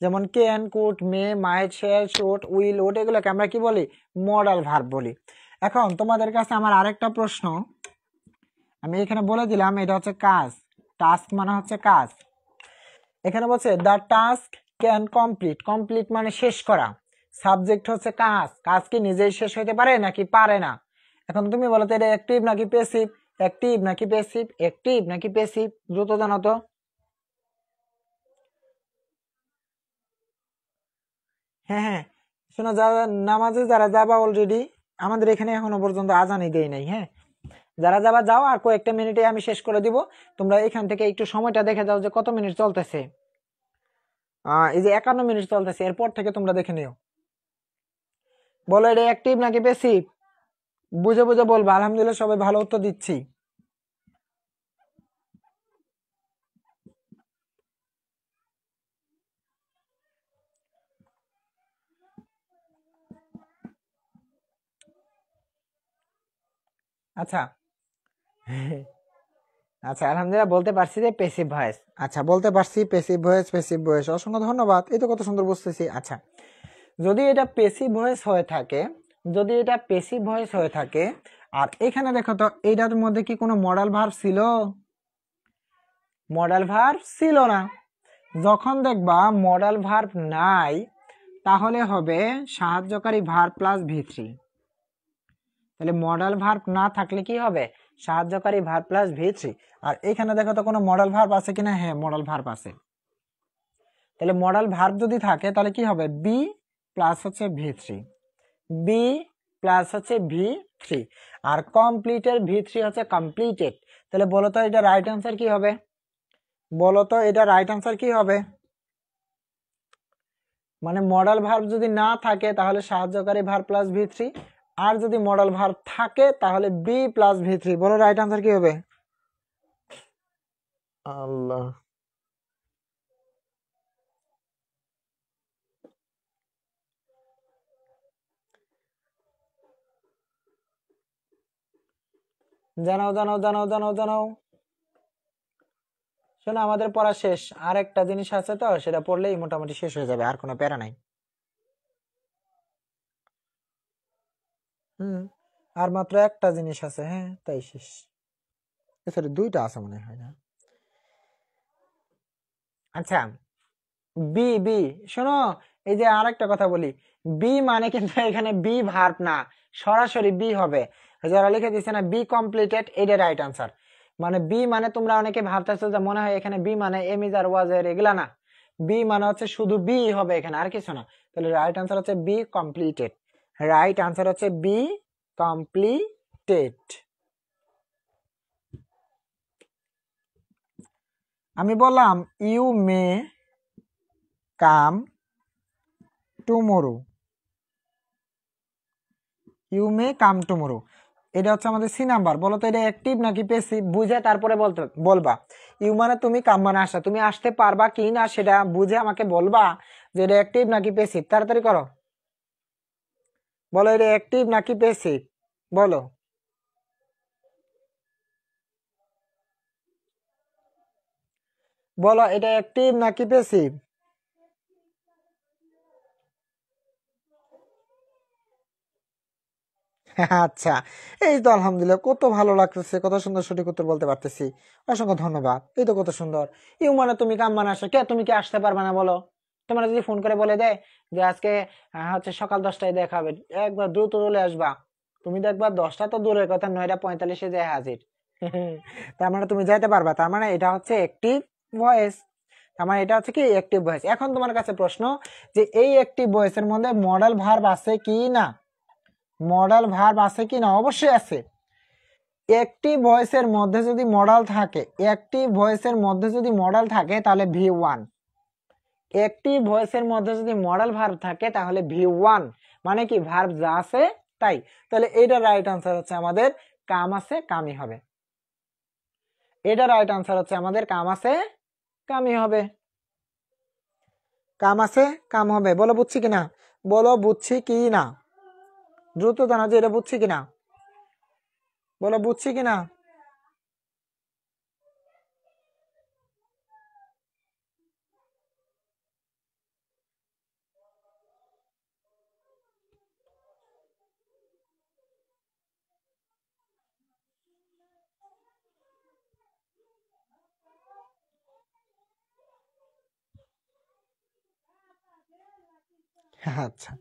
যেমন can, could, may, might, shall, should, will, would, এগুলোকে আমরা কি বলি মডাল ভার্ব বলি। এখন তোমাদের কাছে আমার আরেকটা প্রশ্ন, আমি এখানে বলে দিলাম এটা হচ্ছে কাজ, টাস্ক মানে হচ্ছে কাজ, এখানে বলছে the task can complete, complete মানে শেষ করা, সাবজেক্ট হচ্ছে কাজ, কাজ কি নিজেই শেষ হইতে পারে নাকি পারে না। এখন তুমি বলো তো এটা অ্যাক্টিভ নাকি প্যাসিভ, অ্যাক্টিভ নাকি প্যাসিভ, অ্যাক্টিভ নাকি প্যাসিভ, দ্রুত জানো তো। হ্যাঁ হ্যাঁ শোনো, যারা নামাজে যারা যাবা অলরেডি, আমাদের এখানে এখনো পর্যন্ত আজানই দেয় নাই। হ্যাঁ যারা যাবা যাও, আর কয়েকটা মিনিটে আমি শেষ করে দিব, তোমরা এখান থেকে একটু সময়টা দেখে যাও যে কত মিনিট চলতেছে। এই যে 51 মিনিট চলতেছে, এরপর থেকে তোমরা দেখে নিও। বলো এটা অ্যাক্টিভ নাকি প্যাসিভ, বুঝে বুঝে বলবো। আলহামদুলিল্লাহ সবাই ভালো উত্তর দিচ্ছি। আচ্ছা আচ্ছা আলহামদুলিল্লাহ বলতে পারছি যে প্যাসিভ ভয়েস, আচ্ছা বলতে পারছি প্যাসিভ ভয়েস, প্যাসিভ ভয়েস, অসংখ্য ধন্যবাদ, এই তো কত সুন্দর বুঝতেছি। আচ্ছা যদি এটা প্যাসিভ ভয়েস হয়ে থাকে, যদি এটা প্যাসিভ ভয়েস হয়ে থাকে, আর এখানে দেখো তো এইটার মধ্যে কি কোনো মডাল ভার্ব ছিল, মডাল ভার্ব ছিল না। যখন দেখবা মডাল ভার্ব নাই তাহলে হবে সাহায্যকারী ভার্ব প্লাস ভি থ্রি, তাহলে মডাল ভার্ব না থাকলে কি হবে সাহায্যকারী ভার্ব প্লাস ভি থ্রি। আর এখানে দেখো তো কোনো মডাল ভার্ব আছে কিনা, হ্যাঁ মডাল ভার্ব আছে, তাহলে মডাল ভার্ব যদি থাকে তাহলে কি হবে বি প্লাস হচ্ছে ভি থ্রি, বি প্লাস হচ্ছে ভি থ্রি, আর কমপ্লিটের ভি থ্রি হচ্ছে কমপ্লিটেড, তাহলে বলো তো এটা রাইট অ্যান্সার কি হবে, বলো তো এটা রাইট আনসার কি হবে? মানে মডাল ভার্ব যদি না থাকে তাহলে সাহায্যকারী ভার্ব প্লাস ভি3, আর যদি মডাল ভার্ব থাকে তাহলে বি প্লাস ভি3। বলো রাইট আনসার কি হবে? আল্লাহ, জানাও জানাও জানাও জানাও জানাও। শোনো, আমাদের পড়া শেষ, আর একটা জিনিস আছে তো, সেটা পড়লেই মোটামুটি শেষ হয়ে যাবে, আর কোনো প্যারা নাই। হুম, আর মাত্র একটা জিনিস আছে, হ্যাঁ তাই শেষ। সরি, দুইটা আছে মনে হয় না। আচ্ছা, বি বি, শোনো, এই যে আর একটা কথা বলি, বি মানে কিন্তু এখানে বি ভার্ব না, সরাসরি বি হবে। যারা লিখে দিচ্ছে না বি কমপ্লিটেড, এটা রাইট আনসার। মানে বি মানে তোমরা অনেকে ভাবতেছো যে মনে হয় এখানে বি মানে এম ইজ আর ওয়াজ এর, এগুলা না। বি মানে হচ্ছে শুধু বি হবে এখানে, আর কিছু না। তাহলে রাইট আনসার হচ্ছে বি কমপ্লিটেড। রাইট আনসার হচ্ছে বি কমপ্লিটেড। আমি বললাম you may come tomorrow, you may come tomorrow, এটা হচ্ছে আমাদের সি নাম্বার। বলো তো এটা অ্যাক্টিভ নাকি প্যাসিভ, বুঝে তারপরে বলবা। ইউ মানে তুমি, কাম মানে আসা, তুমি আসতে পারবা কি না সেটা বুঝে আমাকে বলবা যে এটা অ্যাক্টিভ নাকি প্যাসিভ। তাড়াতাড়ি করো, বলো এটা অ্যাক্টিভ নাকি প্যাসিভ, বলো। বলো এটা অ্যাক্টিভ নাকি প্যাসিভ। আচ্ছা, এই তো আলহামদুলিল্লাহ, কত ভালো লাগতেছে, কত সুন্দর সঠিক উত্তর বলতে পারতেছি। অসংখ্য ধন্যবাদ, এই তো কত সুন্দর। ইউ মানে তুমি, কাম মানে আসা, কে তুমি কি আসতে পারবে না বলো? তোমার যদি ফোন করে বলে দেয় যে আজকে হচ্ছে সকাল 10টায় দেখা হবে, একবার দ্রুত চলে আসবা, তুমি দেখবা 10টা তো দূরের কথা, 9:45 যায় হাজির। তার মানে তুমি যাইতে পারবা, তার মানে এটা হচ্ছে অ্যাক্টিভ ভয়েস। তার মানে এটা হচ্ছে কি অ্যাক্টিভ ভয়েস। এখন তোমার কাছে প্রশ্ন যে এই অ্যাক্টিভ ভয়েসের মধ্যে মডাল ভার্ব আছে কি না? মডাল ভার্ব আছে কি না? অবশ্যই আছে। অ্যাক্টিভ ভয়েসের মধ্যে যদি মডাল থাকে, অ্যাক্টিভ ভয়েসের মধ্যে যদি মডাল থাকে তাহলে ভি1। অ্যাক্টিভ ভয়েসের মধ্যে যদি মডাল ভার্ব থাকে তাহলে ভি1, মানে কি ভার্ব যা আছে তাই। তাহলে এটা রাইট আনসার হচ্ছে আমাদের কাম আছে কামই হবে। এটা রাইট আনসার হচ্ছে আমাদের কাম আছে কামই হবে। কাম আছে কাম হবে, বলো বুঝছি কিনা, বলো বুঝছি কি না, দ্রুত জানা যে এটা বুঝছি কিনা, বলো বুঝছি কিনা। আচ্ছা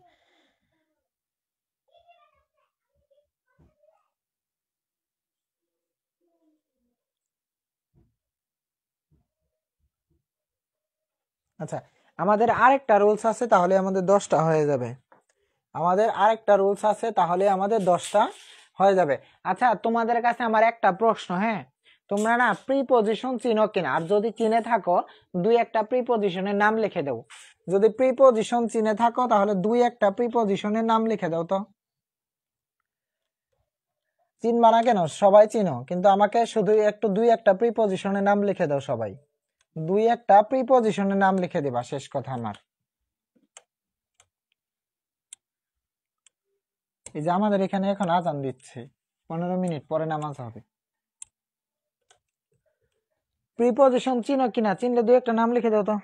আচ্ছা, আমাদের আরেকটা রুলস আছে, তাহলে আমাদের 10টা হয়ে যাবে। আমাদের আরেকটা রুলস আছে, তাহলে আমাদের 10টা হয়ে যাবে। আচ্ছা, তোমাদের কাছে আমার একটা প্রশ্ন, হ্যাঁ, তোমরা না প্রিপজিশন চিনো কিনা? আর যদি চিনে থাকো, দুই একটা প্রিপজিশনের নাম লিখে দাও। যদি প্রিপজিশন চিনে থাকো তাহলে দুই একটা প্রিপজিশনের নাম লিখে দাও তো। চিনবা না কেন? সবাই চিনো, কিন্তু আমাকে শুধু একটু দুই একটা প্রিপজিশনের নাম লিখে দাও সবাই। দুই একটা প্রিপজিশনের নাম লিখে দিবা, শেষ কথা আমার। এই যে আমাদের এখানে এখন আজান দিচ্ছে, 15 মিনিট পরে নামাজ হবে। প্রিপজিশন চিনো কিনা? চিনলে দুই একটা নাম লিখে দাও তো।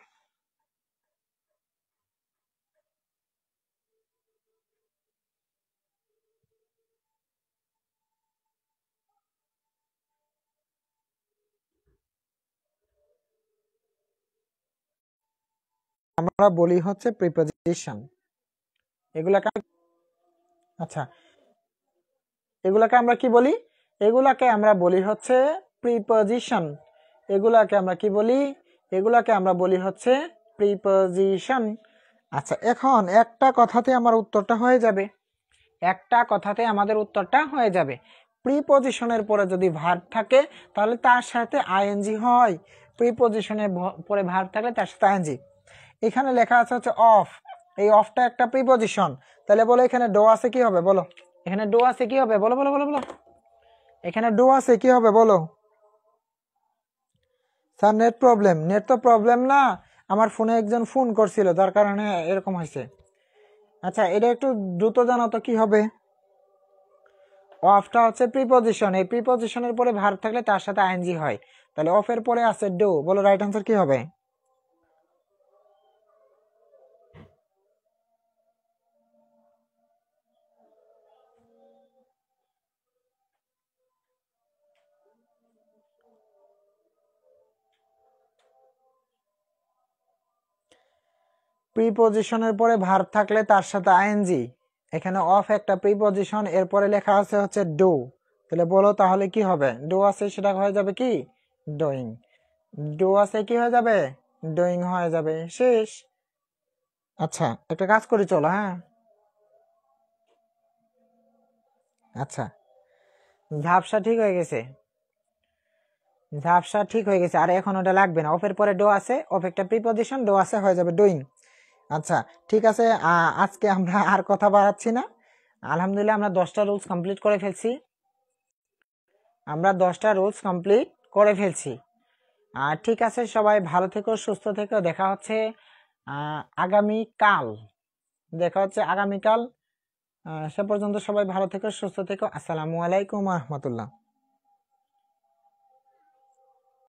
আমরা বলি হচ্ছে প্রিপজিশন এগুলাকে। আচ্ছা, এগুলাকে আমরা কি বলি? এগুলাকে আমরা বলি হচ্ছে প্রিপজিশন। এগুলাকে আমরা কি বলি? এগুলাকে আমরা বলি হচ্ছে প্রিপজিশন। আচ্ছা, এখন একটা কথাতে আমার উত্তরটা হয়ে যাবে, একটা কথাতে আমাদের উত্তরটা হয়ে যাবে। প্রিপজিশনের পরে যদি ভার্ব থাকে তাহলে তার সাথে আইএনজি হয়, প্রিপজিশনের পরে ভার্ব থাকলে তার সাথে আইএনজি। এখানে লেখা আছে হচ্ছে অফ, এই অফটা একটা প্রিপজিশন, তাহলে বলো এখানে ডো আছে কি হবে বলো, এখানে ডো আছে কি হবে বলো বলো বলো বলো, এখানে ডো আছে কি হবে বলো। স্যার নেট প্রবলেম, নেট তো প্রবলেম না, আমার ফোনে একজন ফোন করছিল যার কারণে এরকম হয়েছে। আচ্ছা এটা একটু দ্রুত জানো তো কি হবে। অফটা হচ্ছে প্রিপজিশন, এই প্রিপজিশনের পরে ভার্ব থাকলে তার সাথে আইএনজি হয়, তাহলে অফ এর পরে আছে ডো, বলো রাইট আনসার কি হবে। প্রিপজিশনের পরে ভার্ব থাকলে তার সাথে আইএনজি, এখানে অফ একটা প্রিপজিশন, এরপরে লেখা আছে হচ্ছে ডু, তাহলে বলো তাহলে কি হবে, ডু আছে সেটা হয়ে যাবে কি ডুইং, ডু আছে কি হয়ে যাবে ডুইং হয়ে যাবে, শেষ। আচ্ছা একটা কাজ করি চলো, হ্যাঁ আচ্ছা ঝাপসা ঠিক হয়ে গেছে, ঝাপসা ঠিক হয়ে গেছে, আর এখন ওটা লাগবে না, অফের পরে ডো আছে, অফ একটা প্রিপজিশন, ডো আছে হয়ে যাবে ডুইং। আচ্ছা ঠিক আছে, আজকে আমরা আর কথা বাড়াচ্ছি না, আলহামদুলিল্লাহ আমরা 10টা রুলস কমপ্লিট করে ফেলছি, আমরা 10টা রুলস কমপ্লিট করে ফেলছি। আর ঠিক আছে সবাই ভালো থেকো সুস্থ থেকো, দেখা হচ্ছে আগামীকাল, দেখা হচ্ছে আগামীকাল, সে পর্যন্ত সবাই ভালো থেকো সুস্থ থেকো, আসসালামু আলাইকুম রহমতুল্লাহ।